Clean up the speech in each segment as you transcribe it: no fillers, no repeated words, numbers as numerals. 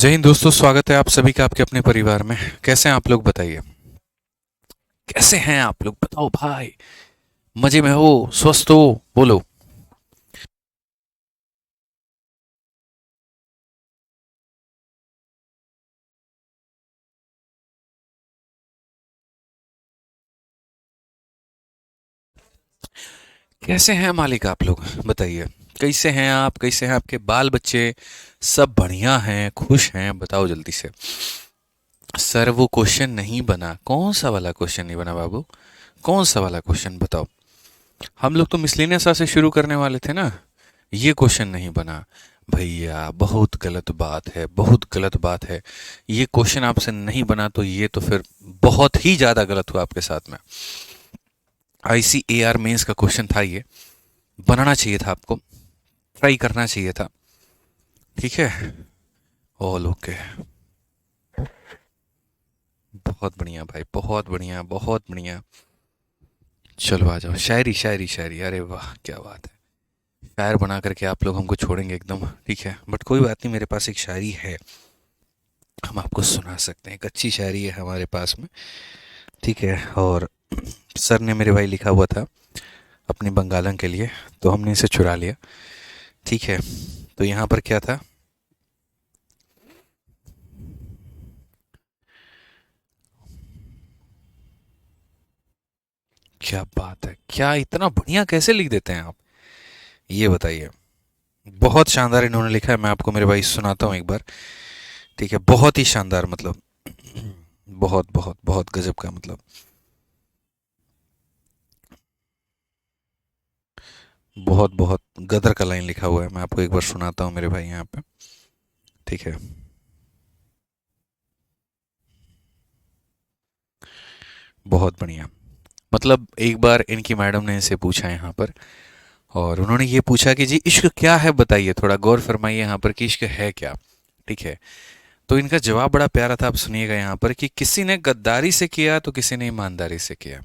जय हिंद दोस्तों, स्वागत है आप सभी का आपके अपने परिवार में। कैसे हैं आप लोग, बताइए। कैसे हैं आप लोग, बताओ भाई। मजे में हो, स्वस्थ हो, बोलो। कैसे हैं मालिक आप लोग, बताइए। कैसे हैं आप, कैसे हैं आपके बाल बच्चे। सब बढ़िया हैं, खुश हैं, बताओ जल्दी से। सर वो क्वेश्चन नहीं बना, कौन सा वाला क्वेश्चन नहीं बना बाबू। कौन सा वाला क्वेश्चन बताओ। हम लोग तो मिसलेनियस से शुरू करने वाले थे ना। ये क्वेश्चन नहीं बना। भैया बहुत गलत बात है, बहुत गलत बात है। ये क्वेश्चन आपसे नहीं बना तो ये तो फिर बहुत ही ज़्यादा गलत हुआ आपके साथ में। ICAR मेंस का क्वेश्चन था ये। बनाना चाहिए था आपको, ट्राई करना चाहिए था। ठीक है। All okay. बहुत बढ़िया भाई, बहुत बढ़िया, बहुत बढ़िया। चलो आ जाओ, शायरी शायरी शायरी, अरे वाह क्या बात है। शायर बना करके आप लोग हमको छोड़ेंगे एकदम, ठीक है, बट कोई बात नहीं, मेरे पास एक शायरी है। हम आपको सुना सकते हैं, एक अच्छी शायरी है हमारे पास में। ठीक है। और सर ने मेरे भाई लिखा हुआ था अपनी बंगालन के लिए, तो हमने इसे चुरा लिया। ठीक है। तो यहाँ पर क्या था। क्या बात है, क्या इतना बढ़िया कैसे लिख देते हैं आप, ये बताइए। बहुत शानदार इन्होंने लिखा है, मैं आपको मेरे भाई सुनाता हूँ एक बार। ठीक है, बहुत ही शानदार, मतलब बहुत बहुत बहुत गजब का, मतलब बहुत बहुत गदर का लाइन लिखा हुआ है। मैं आपको एक बार सुनाता हूँ मेरे भाई यहाँ पे। ठीक है। बहुत बढ़िया। मतलब एक बार इनकी मैडम ने इनसे पूछा यहाँ पर, और उन्होंने ये पूछा कि जी इश्क क्या है, बताइए, थोड़ा गौर फरमाइए यहाँ पर कि इश्क है क्या। ठीक है। तो इनका जवाब बड़ा प्यारा था, आप सुनिएगा यहाँ पर कि किसी ने गद्दारी से किया तो किसी ने ईमानदारी से किया।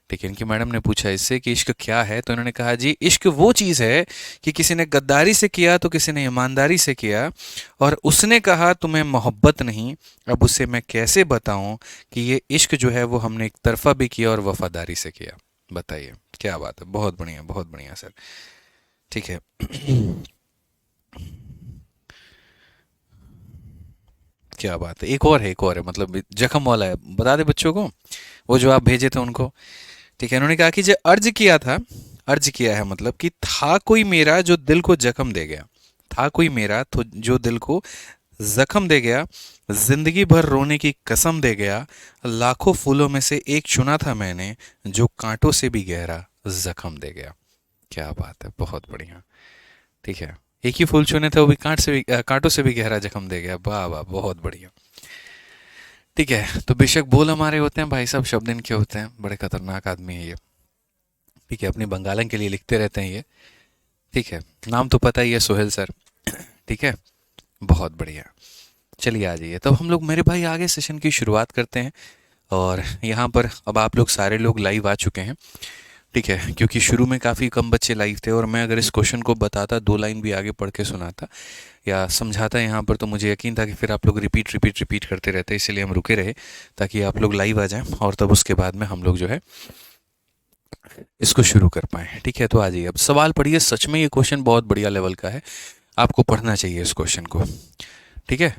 ठीक है। इनकी मैडम ने पूछा इससे कि इश्क क्या है, तो इन्होंने कहा जी इश्क वो चीज़ है कि किसी ने गद्दारी से किया तो किसी ने ईमानदारी से किया, और उसने कहा तुम्हें मोहब्बत नहीं। अब उसे मैं कैसे बताऊं कि ये इश्क जो है वो हमने एक तरफा भी किया और वफादारी से किया। बताइए। क्या बात है, बहुत बढ़िया, बहुत बढ़िया सर। ठीक है। क्या बात है, एक और है, एक और है, मतलब जख्म वाला है, बता दे बच्चों को, वो जो आप भेजे थे उनको। ठीक है। उन्होंने कहा कि जो अर्ज किया था, अर्ज किया है मतलब कि था कोई मेरा जो दिल को जख्म दे गया। था कोई मेरा तो जो दिल को जख्म दे गया, जिंदगी भर रोने की कसम दे गया। लाखों फूलों में से एक चुना था मैंने, जो कांटों से भी गहरा जख्म दे गया। क्या बात है, बहुत बढ़िया। ठीक है। एक ही फूल चुने थे, वो भी कांटों से भी गहरा जख्म दे गया। वाह वाह, बहुत बढ़िया। ठीक है। तो बेशक बोल हमारे होते हैं भाई साहब, शब्द इनके होते हैं, बड़े खतरनाक आदमी है ये। ठीक है। अपनी बंगालन के लिए लिखते रहते हैं ये। ठीक है। नाम तो पता ही है, सोहेल सर। ठीक है। बहुत बढ़िया। चलिए आ जाइए, तब हम लोग मेरे भाई आगे सेशन की शुरुआत करते हैं। और यहाँ पर अब आप लोग सारे लोग लाइव आ चुके हैं। ठीक है, क्योंकि शुरू में काफ़ी कम बच्चे लाइव थे, और मैं अगर इस क्वेश्चन को बताता, दो लाइन भी आगे पढ़ के सुनाता या समझाता यहाँ पर, तो मुझे यकीन था कि फिर आप लोग रिपीट रिपीट रिपीट करते रहते, इसलिए हम रुके रहे ताकि आप लोग लाइव आ जाएं, और तब उसके बाद में हम लोग जो है इसको शुरू कर पाएँ। ठीक है। तो आ जाइए, अब सवाल पढ़िए, सच में ये क्वेश्चन बहुत बढ़िया लेवल का है, आपको पढ़ना चाहिए इस क्वेश्चन को। ठीक है।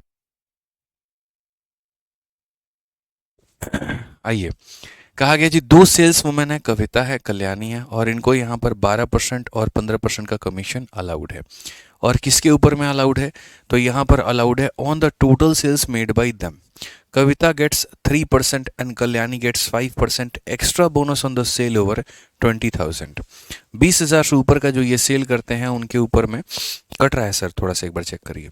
आइए। कहा गया जी, दो सेल्स वुमेन है, कविता है, कल्याणी है, और इनको यहाँ पर 12% और 15% का कमीशन अलाउड है। और किसके ऊपर में अलाउड है, तो यहाँ पर अलाउड है on the total sales made by them. Kavita gets 3% and Kalyani gets 5% extra bonus on the sale over 20,000। 20,000 से ऊपर का जो ये सेल करते हैं उनके ऊपर में कट रहा है सर, थोड़ा सा एक बार चेक करिए।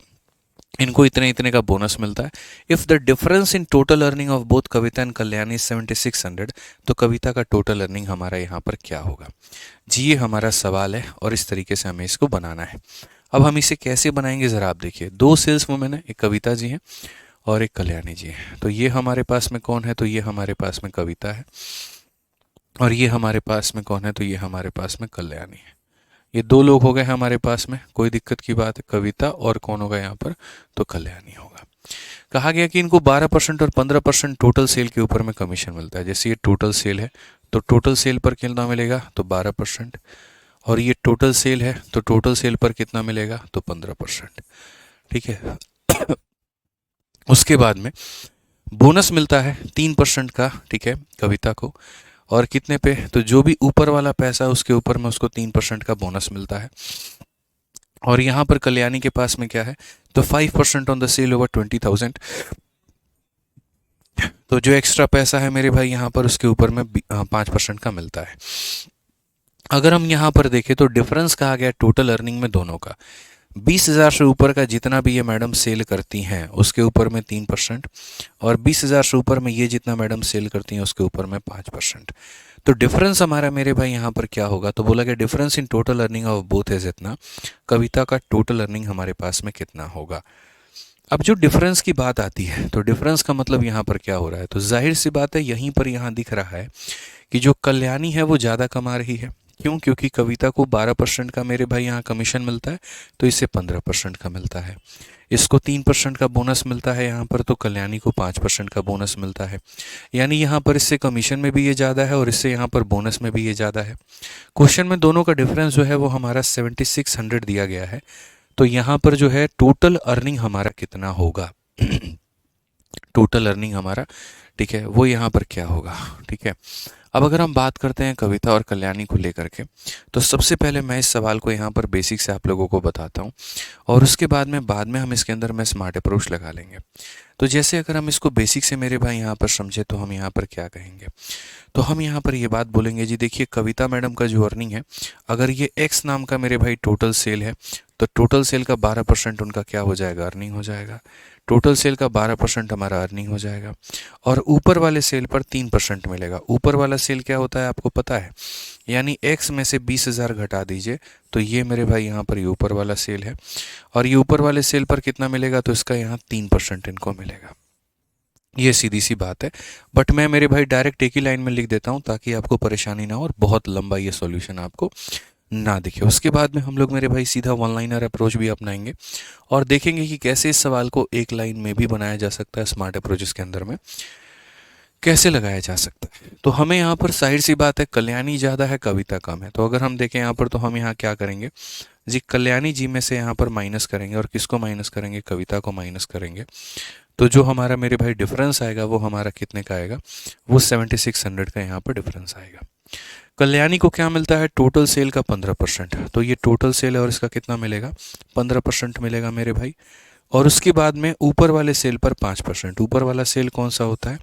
इनको इतने इतने का बोनस मिलता है। If the difference in total earning of both Kavita and Kalyani 7600, तो कविता का टोटल अर्निंग हमारा यहाँ पर क्या होगा। जी ये हमारा सवाल है, और इस तरीके से हमें इसको बनाना है। अब हम इसे कैसे बनाएंगे ज़रा आप देखिए। दो सेल्स वुमेन है, एक कविता जी हैं और एक कल्याणी जी हैं। तो ये हमारे पास में कौन है, तो ये हमारे पास में कविता है, और ये हमारे पास में कौन है, तो ये हमारे पास में कल्याणी है। ये दो लोग हो गए हमारे पास में, कोई दिक्कत की बात है। कविता और कौन होगा यहाँ पर, तो कल्याणी होगा। कहा गया कि इनको 12% और 15% टोटल सेल के ऊपर में कमीशन मिलता है। जैसे ये टोटल सेल है तो टोटल सेल पर कितना मिलेगा, तो 12%। और ये टोटल सेल है तो टोटल सेल पर कितना मिलेगा, तो 15%। ठीक है। उसके बाद में बोनस मिलता है 3% का, ठीक है, कविता को। और कितने पे, तो जो भी ऊपर वाला पैसा है उसके ऊपर में उसको 3% का बोनस मिलता है। और यहाँ पर कल्याणी के पास में क्या है, तो 5% ऑन द सेल ओवर 20,000। तो जो एक्स्ट्रा पैसा है मेरे भाई यहाँ पर उसके ऊपर में 5% का मिलता है। अगर हम यहाँ पर देखें तो डिफरेंस कहा गया टोटल अर्निंग में दोनों का। 20,000 से ऊपर का जितना भी ये मैडम सेल करती हैं उसके ऊपर में 3%, और 20,000 से ऊपर में ये जितना मैडम सेल करती हैं उसके ऊपर में 5%। तो डिफरेंस हमारा मेरे भाई यहाँ पर क्या होगा, तो बोला गया difference in total earning of both है जितना, कविता का टोटल अर्निंग हमारे पास में कितना होगा। अब जो डिफरेंस की बात आती है तो डिफरेंस का मतलब यहाँ पर क्या हो रहा है, तो जाहिर सी बात है यहीं पर यहाँ दिख रहा है कि जो कल्याणी है वो ज़्यादा कमा रही है। क्यों, क्योंकि कविता को 12% का मेरे भाई यहाँ कमीशन मिलता है, तो इसे 15% का मिलता है। इसको 3% का बोनस मिलता है यहाँ पर, तो कल्याणी को 5% का बोनस मिलता है। यानी यहाँ पर इससे कमीशन में भी ये ज़्यादा है और इससे यहाँ पर बोनस में भी ये ज़्यादा है। क्वेश्चन में दोनों का डिफरेंस जो है वो हमारा 7600 दिया गया है। तो यहाँ पर जो है टोटल अर्निंग हमारा कितना होगा टोटल अर्निंग हमारा, ठीक है, वो यहाँ पर क्या होगा। ठीक है। अब अगर हम बात करते हैं कविता और कल्याणी को लेकर के, तो सबसे पहले मैं इस सवाल को यहाँ पर बेसिक से आप लोगों को बताता हूँ, और उसके बाद में हम इसके अंदर में स्मार्ट अप्रोच लगा लेंगे। तो जैसे अगर हम इसको बेसिक से मेरे भाई यहाँ पर समझे तो हम यहाँ पर क्या कहेंगे, तो हम यहाँ पर ये बात बोलेंगे जी, देखिए कविता मैडम का जो अर्निंग है, अगर ये एक्स नाम का मेरे भाई टोटल सेल है, तो टोटल सेल का 12% उनका क्या हो जाएगा, अर्निंग हो जाएगा। टोटल सेल का 12% हमारा अर्निंग हो जाएगा। और ऊपर वाले सेल पर 3% मिलेगा। ऊपर वाला सेल क्या होता है आपको पता है, यानी एक्स में से 20,000 घटा दीजिए, तो ये मेरे भाई यहाँ पर ये ऊपर वाला सेल है। और ये ऊपर वाले सेल पर कितना मिलेगा, तो इसका यहाँ 3% इनको मिलेगा। ये सीधी सी बात है। बट मैं मेरे भाई डायरेक्ट एक ही लाइन में लिख देता हूँ ताकि आपको परेशानी ना हो और बहुत लंबा ये सॉल्यूशन आपको ना दिखे। उसके बाद में हम लोग मेरे भाई सीधा वन लाइनर अप्रोच भी अपनाएंगे और देखेंगे कि कैसे इस सवाल को एक लाइन में भी बनाया जा सकता है, स्मार्ट अप्रोचेस के अंदर में कैसे लगाया जा सकता है। तो हमें यहाँ पर जाहिर सी बात है कल्याणी ज़्यादा है कविता कम है, तो अगर हम देखें यहाँ पर तो हम यहाँ क्या करेंगे जी, कल्याणी जी में से यहाँ पर माइनस करेंगे और किसको माइनस करेंगे, कविता को माइनस करेंगे। तो जो हमारा मेरे भाई डिफरेंस आएगा वो हमारा कितने का आएगा, वो 7600 का यहाँ पर डिफरेंस आएगा। कल्याणी को क्या मिलता है, टोटल सेल का 15%, तो ये टोटल सेल है और इसका कितना मिलेगा, 15% मिलेगा मेरे भाई। और उसके बाद में ऊपर वाले सेल पर 5%। ऊपर वाला सेल कौन सा होता है,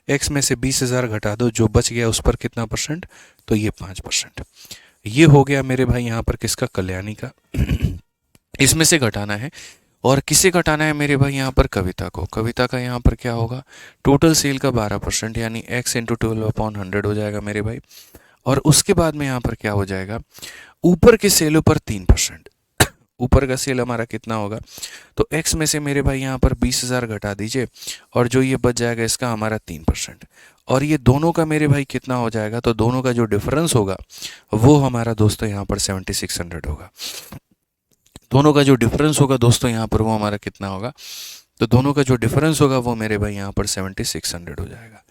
एक्स में से 20,000 घटा दो, जो बच गया उस पर कितना परसेंट, तो ये 5%। ये हो गया मेरे भाई यहाँ पर किसका, कल्याणी का। इसमें से घटाना है और किसे घटाना है मेरे भाई यहाँ पर, कविता को। कविता का यहाँ पर क्या होगा, टोटल सेल का 12%, यानी x इंटू 12/100 हो जाएगा मेरे भाई। और उसके बाद में यहाँ पर क्या हो जाएगा, ऊपर के सेलों पर 3%। ऊपर का सेल हमारा कितना होगा, तो x में से मेरे भाई यहाँ पर 20,000 घटा दीजिए और जो ये बच जाएगा इसका हमारा 3%। और ये दोनों का मेरे भाई कितना हो जाएगा, तो दोनों का जो डिफरेंस होगा वो हमारा दोस्तों यहाँ पर 7600 होगा। दोनों का जो डिफरेंस होगा दोस्तों यहाँ पर वो हमारा कितना होगा, तो दोनों का जो डिफरेंस होगा वो मेरे भाई यहाँ पर 7600 हो जाएगा।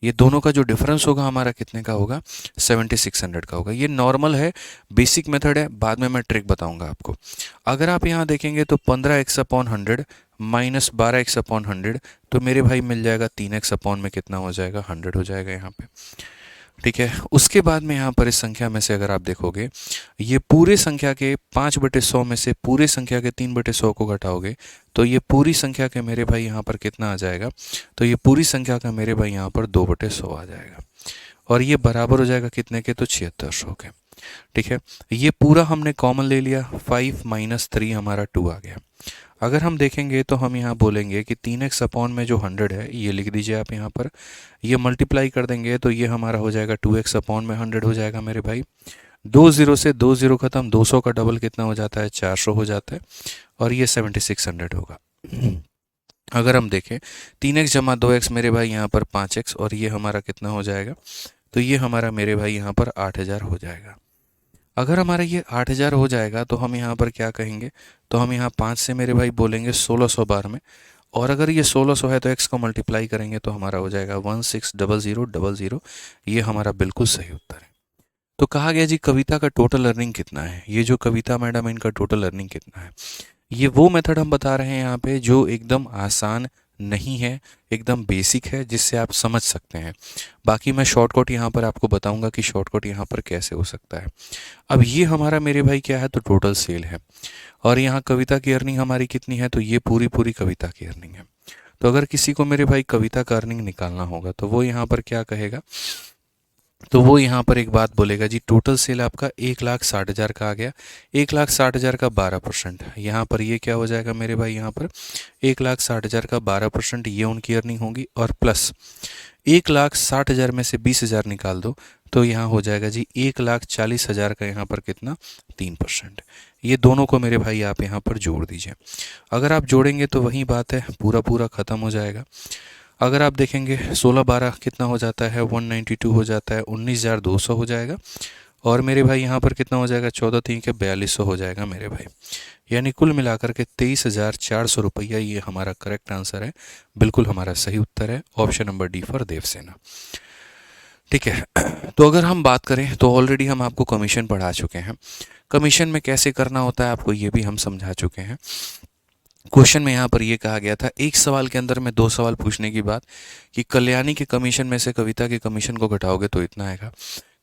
ये दोनों का जो डिफरेंस होगा हमारा कितने का होगा, 7600 का होगा। ये नॉर्मल है, बेसिक मेथड है, बाद में मैं ट्रिक बताऊंगा आपको। अगर आप यहाँ देखेंगे तो 15x/100 माइनस 12x/100, तो मेरे भाई मिल जाएगा 3x/ में कितना हो जाएगा, 100 हो जाएगा यहाँ पे। ठीक है। उसके बाद में यहाँ पर इस संख्या में से अगर आप देखोगे, ये पूरे संख्या के 5/100 में से पूरे संख्या के 3/100 को घटाओगे, तो ये पूरी संख्या के मेरे भाई यहाँ पर कितना आ जाएगा, तो ये पूरी संख्या का मेरे भाई यहाँ पर 2/100 आ जाएगा। और ये बराबर हो जाएगा कितने के, तो 7600 के। ठीक है। ये पूरा हमने कॉमन ले लिया, 5 - 3 हमारा 2 आ गया। अगर हम देखेंगे तो हम यहाँ बोलेंगे कि 3x/ में जो 100 है ये लिख दीजिए आप यहाँ पर, ये मल्टीप्लाई कर देंगे तो ये हमारा हो जाएगा 2x/ में 100 हो जाएगा मेरे भाई। 2 0 से 2 0 खत्म, 200 का डबल कितना हो जाता है, 400 हो जाता है। और ये 7600 होगा। अगर हम देखें 3x जमा 2x मेरे भाई यहाँ पर 5x, और ये हमारा कितना हो जाएगा, तो ये हमारा मेरे भाई यहाँ पर 8000 हो जाएगा। अगर हमारा ये 8,000 हो जाएगा तो हम यहाँ पर क्या कहेंगे, तो हम यहाँ 5 से मेरे भाई बोलेंगे 1600 बार में, और अगर ये 1600 है तो x को मल्टीप्लाई करेंगे तो हमारा हो जाएगा 160000। ये हमारा बिल्कुल सही उत्तर है। तो कहा गया जी कविता का टोटल अर्निंग कितना है, ये जो कविता मैडम है इनका टोटल अर्निंग कितना है। ये वो मेथड हम बता रहे हैं यहाँ पे जो एकदम आसान नहीं है, एकदम बेसिक है, जिससे आप समझ सकते हैं। बाकी मैं शॉर्टकट यहाँ पर आपको बताऊंगा कि शॉर्टकट यहाँ पर कैसे हो सकता है। अब ये हमारा मेरे भाई क्या है, तो टोटल सेल है, और यहाँ कविता की अर्निंग हमारी कितनी है, तो ये पूरी पूरी कविता की अर्निंग है। तो अगर किसी को मेरे भाई कविता का अर्निंग निकालना होगा तो वो यहाँ पर क्या कहेगा, तो वो यहाँ पर एक बात बोलेगा जी टोटल सेल आपका 1,60,000 का आ गया, 1,60,000 का 12%, यहाँ पर ये क्या हो जाएगा मेरे भाई, यहाँ पर 1,60,000 का 12% ये उनकी अर्निंग होगी, और प्लस 1,60,000 में से 20,000 निकाल दो तो यहाँ हो जाएगा जी 1,40,000 का, यहाँ पर कितना, 3%। ये दोनों को मेरे भाई आप यहाँ पर जोड़ दीजिए। अगर आप जोड़ेंगे तो वही बात है, पूरा पूरा ख़त्म हो जाएगा। अगर आप देखेंगे 16-12 कितना हो जाता है, 192 हो जाता है, 19,200 हो जाएगा, और मेरे भाई यहाँ पर कितना हो जाएगा, 14×3 के 4,200 हो जाएगा मेरे भाई। यानी कुल मिलाकर के 23,400 रुपया ये हमारा करेक्ट आंसर है, बिल्कुल हमारा सही उत्तर है, option number D for Devasena. ठीक है। तो अगर हम बात करें तो ऑलरेडी हम आपको कमीशन पढ़ा चुके हैं, कमीशन में कैसे करना होता है आपको ये भी हम समझा चुके हैं। क्वेश्चन में यहाँ पर ये कहा गया था, एक सवाल के अंदर में 2 सवाल पूछने की बात कि कल्याणी के कमीशन में से कविता के कमीशन को घटाओगे तो इतना आएगा।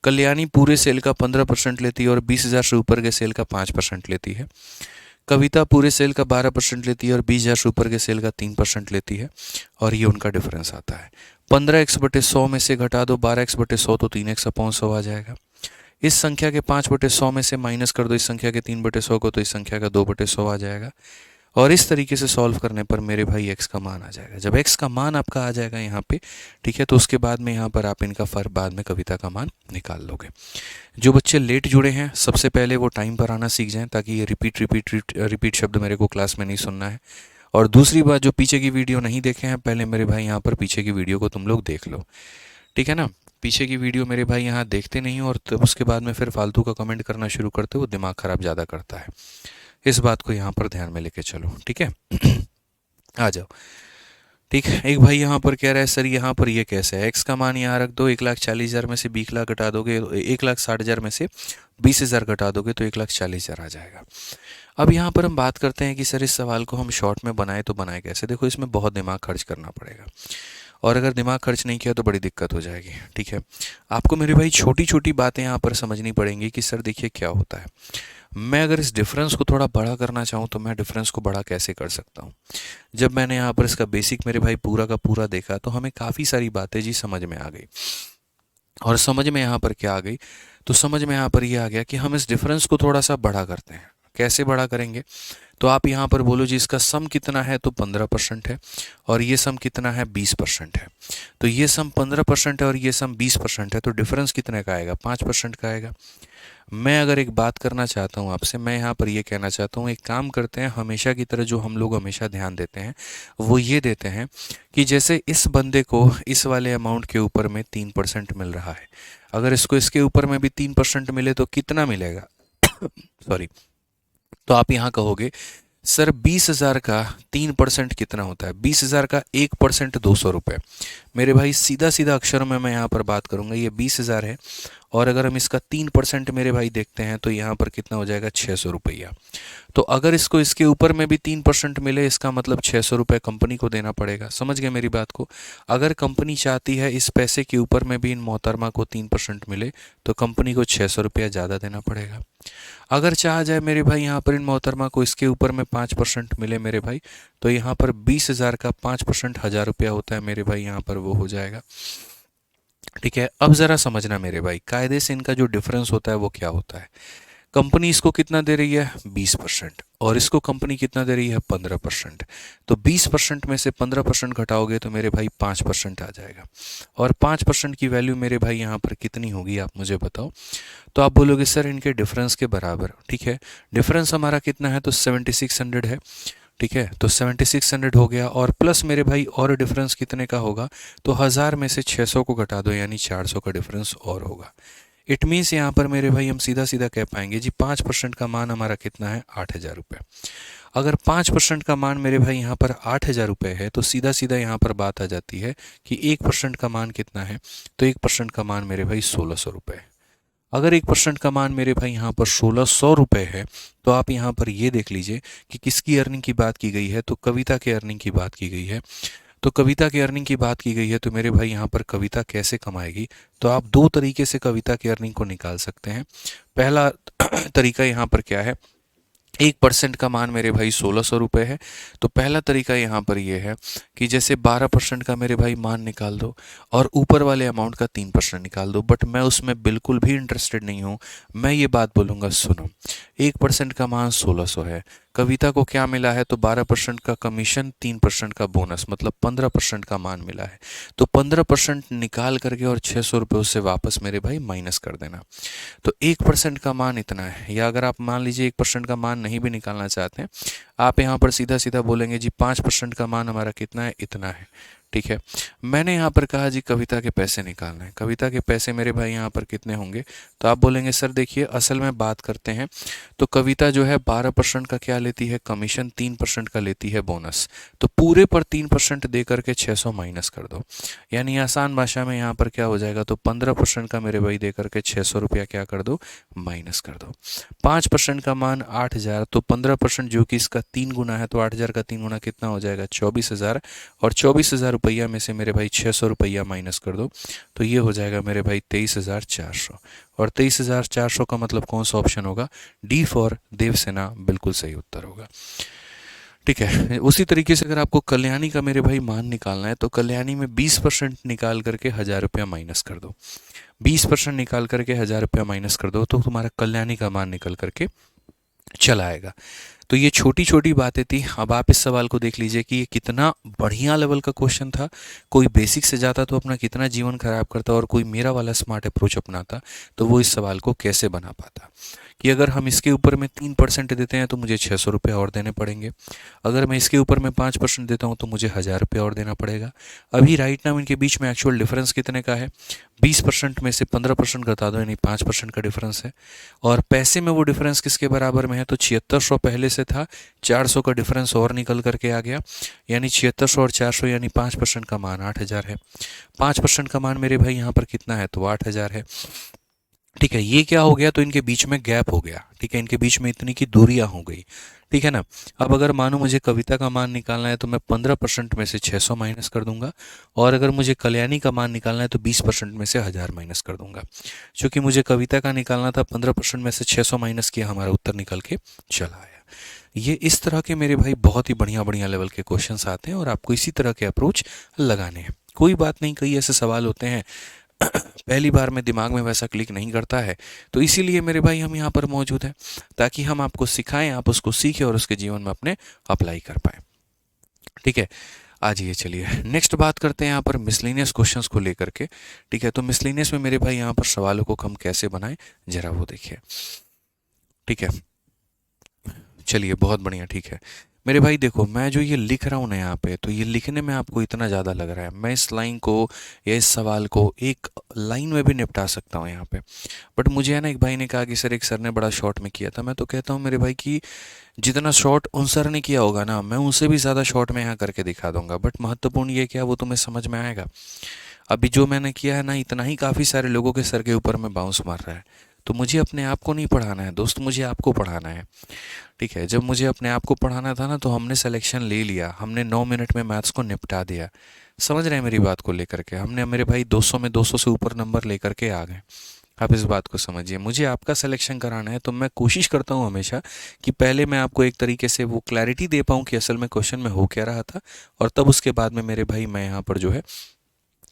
कल्याणी पूरे सेल का 15% लेती है और 20,000 से ऊपर के सेल का 5% लेती है। कविता पूरे सेल का 12% लेती है और 20,000 से ऊपर के सेल का 3% लेती है, और ये उनका डिफरेंस आता है। 15x/100 में से घटा दो 12x/100 तो 3x/100 आ जाएगा। इस संख्या के 5/100 में से माइनस कर दो इस संख्या के 3/100 को, तो इस संख्या का 2/100 आ जाएगा। और इस तरीके से सॉल्व करने पर मेरे भाई x का मान आ जाएगा। जब x का मान आपका आ जाएगा यहाँ पे, ठीक है, तो उसके बाद में यहाँ पर आप इनका फर्क बाद में कविता का मान निकाल लोगे। जो बच्चे लेट जुड़े हैं सबसे पहले वो टाइम पर आना सीख जाएं, ताकि ये रिपीट शब्द मेरे को क्लास में नहीं सुनना है। और दूसरी बात, जो पीछे की वीडियो नहीं देखे हैं पहले मेरे भाई यहाँ पर पीछे की वीडियो को तुम लोग देख लो, ठीक है ना। पीछे की वीडियो मेरे भाई यहाँ देखते नहीं हो और तब उसके बाद में फिर फालतू का कमेंट करना शुरू करते हो, दिमाग ख़राब ज़्यादा करता है। इस बात को यहाँ पर ध्यान में लेके चलो, ठीक है। आ जाओ। ठीक है, एक भाई यहाँ पर कह रहा है सर यहाँ पर ये कैसे है, एक्स का मान यहाँ रख दो, 1,40,000 में से 20,00,000 घटा दोगे, 1,60,000 में से 20,000 घटा दोगे तो 1,40,000 आ जाएगा। अब यहाँ पर हम बात करते हैं कि सर इस सवाल को हम शॉर्ट में बनाए तो बनाए कैसे। देखो इसमें बहुत दिमाग खर्च करना पड़ेगा, और अगर दिमाग खर्च नहीं किया तो बड़ी दिक्कत हो जाएगी, ठीक है। आपको मेरे भाई छोटी छोटी बातें यहाँ पर समझनी पड़ेंगी कि सर देखिए क्या होता है। मैं अगर इस डिफरेंस को थोड़ा बड़ा करना चाहूँ तो मैं डिफरेंस को बड़ा कैसे कर सकता हूँ। जब मैंने यहाँ पर इसका बेसिक मेरे भाई पूरा का पूरा देखा तो हमें काफ़ी सारी बातें जी समझ में आ गई। और समझ में यहाँ पर क्या आ गई, तो समझ में यहाँ पर ये आ गया कि हम इस डिफरेंस को थोड़ा सा बड़ा करते हैं। कैसे बड़ा करेंगे, तो आप यहाँ पर बोलो जी इसका सम कितना है, तो 15% है, और ये सम कितना है, 20% है। तो ये सम 15% है और ये सम 20% है, तो डिफरेंस कितने का आएगा, 5% का आएगा। मैं अगर एक बात करना चाहता हूँ आपसे, मैं यहाँ पर ये कहना चाहता हूँ, एक काम करते हैं, हमेशा की तरह जो हम लोग हमेशा ध्यान देते हैं वो ये देते हैं कि जैसे इस बंदे को इस वाले अमाउंट के ऊपर में 3% मिल रहा है, अगर इसको इसके ऊपर में भी 3% मिले तो कितना मिलेगा सॉरी। तो आप यहाँ कहोगे सर 20,000 का 3% कितना होता है, 20,000 का 1% 200 रुपये। मेरे भाई सीधा सीधा अक्षरों में मैं यहाँ पर बात करूँगा, ये 20,000 है, और अगर हम इसका 3% मेरे भाई देखते हैं तो यहाँ पर कितना हो जाएगा, 600 रुपया। तो अगर इसको इसके ऊपर में भी 3% मिले, इसका मतलब 600 रुपये कंपनी को देना पड़ेगा। समझ गए मेरी बात को। अगर कंपनी चाहती है इस पैसे के ऊपर में भी इन मोहतरमा को 3% मिले तो कंपनी को 600 रुपया ज़्यादा देना पड़ेगा। अगर चाहा जाए मेरे भाई यहाँ पर इन मोहतरमा को इसके ऊपर में 5% मिले मेरे भाई, तो यहाँ पर 20,000 का 5% 1,000 रुपया होता है मेरे भाई, यहाँ पर वो हो जाएगा। ठीक है, अब ज़रा समझना मेरे भाई, कायदे से इनका जो डिफरेंस होता है वो क्या होता है। कंपनी इसको कितना दे रही है, 20%, और इसको कंपनी कितना दे रही है, 15%। तो 20% में से 15% घटाओगे तो मेरे भाई 5% आ जाएगा, और 5% की वैल्यू मेरे भाई यहाँ पर कितनी होगी आप मुझे बताओ। तो आप बोलोगे सर इनके डिफरेंस के बराबर, ठीक है। डिफरेंस हमारा कितना है, तो 7600 है, ठीक है। तो 7600 हो गया, और प्लस मेरे भाई और डिफरेंस कितने का होगा, तो 1000 में से 600 को घटा दो, यानी 400 का डिफरेंस और होगा। इट मीन्स यहाँ पर मेरे भाई हम सीधा सीधा कह पाएंगे जी 5% का मान हमारा कितना है, 8,000 रुपये। अगर 5% का मान मेरे भाई यहाँ पर 8,000 रुपये है तो सीधा सीधा यहाँ पर बात आ जाती है कि 1% का मान कितना है, तो 1% का मान मेरे भाई 1,600 रुपये है। अगर 1% का मान मेरे भाई यहाँ पर 1,600 रुपये है तो आप यहाँ पर ये देख लीजिए कि किसकी अर्निंग की बात की गई है, तो कविता के अर्निंग की बात की गई है। तो कविता की अर्निंग की बात की गई है तो मेरे भाई यहाँ पर कविता कैसे कमाएगी, तो आप दो तरीके से कविता की अर्निंग को निकाल सकते हैं। पहला तरीका यहाँ पर क्या है, 1% का मान मेरे भाई 1,600 रुपये है, तो पहला तरीका यहाँ पर ये है कि जैसे 12% का मेरे भाई मान निकाल दो और ऊपर वाले अमाउंट का 3% निकाल दो। बट मैं उसमें बिल्कुल भी इंटरेस्टेड नहीं हूँ। मैं ये बात बोलूँगा, सुनो, 1% का मान 1,600 है, कविता को क्या मिला है, तो 12% का कमीशन, 3% का बोनस, मतलब 15% का मान मिला है। तो 15% निकाल करके और 600 रुपये उससे वापस मेरे भाई माइनस कर देना। तो 1% का मान इतना है, या अगर आप मान लीजिए 1% का मान नहीं भी निकालना चाहते हैं, आप यहाँ पर सीधा सीधा बोलेंगे जी 5% का मान हमारा कितना है, इतना है। ठीक है, मैंने यहाँ पर कहा जी कविता के पैसे निकालना है। कविता के पैसे मेरे भाई यहाँ पर कितने होंगे, तो आप बोलेंगे सर देखिए असल में बात करते हैं तो कविता जो है 12% का क्या लेती है, कमीशन, 3% का लेती है बोनस। तो पूरे पर 3% दे करके 600 माइनस कर दो, यानी आसान भाषा में यहाँ पर क्या हो जाएगा, तो 15% का मेरे भाई दे करके 600 रुपया क्या कर दो, माइनस कर दो। 5% का मान 8,000, तो 15% जो कि इसका 3 गुना है, तो 8,000 का 3 गुना कितना हो जाएगा, 24,000। और 24,000 रुपया में से मेरे भाई 600 रुपया माइनस कर दो, तो ये हो जाएगा मेरे भाई 23,400। और 23,400 का मतलब कौन सा ऑप्शन होगा, डी फॉर देवसेना, बिल्कुल सही उत्तर होगा। ठीक है, उसी तरीके से अगर आपको कल्याणी का मेरे भाई मान निकालना है तो कल्याणी में 20% निकाल करके 1,000 रुपया माइनस कर दो। 20% निकाल करके 1,000 रुपया माइनस कर दो तो तुम्हारा कल्याणी का मान निकल करके चला आएगा। तो ये छोटी छोटी बातें थी। अब आप इस सवाल को देख लीजिए कि ये कितना बढ़िया लेवल का क्वेश्चन था। कोई बेसिक से जाता तो अपना कितना जीवन खराब करता, और कोई मेरा वाला स्मार्ट अप्रोच अपनाता तो वो इस सवाल को कैसे बना पाता कि अगर हम इसके ऊपर में 3% देते हैं तो मुझे 600 रुपये और देने पड़ेंगे, अगर मैं इसके ऊपर में 5% देता हूँ तो मुझे 1,000 रुपये और देना पड़ेगा। अभी राइट नाउ इनके बीच में एक्चुअल डिफरेंस कितने का है, 20% में से 15% घटा दो, यानी 5% का डिफरेंस है। और पैसे में वो डिफरेंस किसके बराबर में है, तो 7600 पहले से था, 400 का डिफरेंस और निकल करके आ गया, यानी 7600 और 400 यानी 5% का मान 8,000 है। 5% का मान मेरे भाई यहाँ पर कितना है, तो 8,000 है। ठीक है, ये क्या हो गया, तो इनके बीच में गैप हो गया। ठीक है, इनके बीच में इतनी की दूरियां हो गई। ठीक है ना। अब अगर मानो मुझे कविता का मान निकालना है तो मैं 15% में से 600 माइनस कर दूंगा, और अगर मुझे कल्याणी का मान निकालना है तो 20% में से 1,000 माइनस कर दूंगा। चूंकि मुझे कविता का निकालना था, 15% में से 600 माइनस किया, हमारा उत्तर निकल के चला आया। ये इस तरह के मेरे भाई बहुत ही बढ़िया बढ़िया लेवल के क्वेश्चंस आते हैं और आपको इसी तरह के अप्रोच लगाने हैं। कोई बात नहीं, कई ऐसे सवाल होते हैं पहली बार में दिमाग में वैसा क्लिक नहीं करता है, तो इसीलिए मेरे भाई हम यहाँ पर मौजूद हैं ताकि हम आपको सिखाएं, आप उसको सीखें और उसके जीवन में अपने अप्लाई कर पाएं। ठीक है, आज ये चलिए नेक्स्ट बात करते हैं यहाँ पर मिसलेनियस क्वेश्चंस को लेकर के। ठीक है, तो मिसलेनियस में मेरे भाई यहाँ पर सवालों को हम कैसे बनाएं, जरा वो देखिए। ठीक है, चलिए बहुत बढ़िया। ठीक है मेरे भाई, देखो मैं जो ये लिख रहा हूँ ना यहाँ पे, तो ये लिखने में आपको इतना ज़्यादा लग रहा है, मैं इस लाइन को या इस सवाल को एक लाइन में भी निपटा सकता हूँ यहाँ पे। बट मुझे है ना, एक भाई ने कहा कि सर एक सर ने बड़ा शॉर्ट में किया था। मैं तो कहता हूँ मेरे भाई कि जितना शॉर्ट उन सर ने किया होगा ना, मैं उनसे भी ज़्यादा शॉर्ट में यहाँ करके दिखा दूंगा। बट महत्वपूर्ण ये क्या, वो तुम्हें समझ में आएगा। अभी जो मैंने किया है ना, इतना ही काफ़ी सारे लोगों के सर के ऊपर में बाउंस मार रहा है। तो मुझे अपने आप को नहीं पढ़ाना है दोस्त, मुझे आपको पढ़ाना है। ठीक है, जब मुझे अपने आप को पढ़ाना था ना, तो हमने सिलेक्शन ले लिया, हमने 9 मिनट में मैथ्स को निपटा दिया। समझ रहे हैं मेरी बात को लेकर के, हमने मेरे भाई 200 में 200 से ऊपर नंबर लेकर के आ गए। आप इस बात को समझिए, मुझे आपका सिलेक्शन कराना है, तो मैं कोशिश करता हूँ हमेशा कि पहले मैं आपको एक तरीके से वो क्लैरिटी दे पाऊँ कि असल में क्वेश्चन में हो क्या रहा था, और तब उसके बाद में मेरे भाई मैं यहाँ पर जो है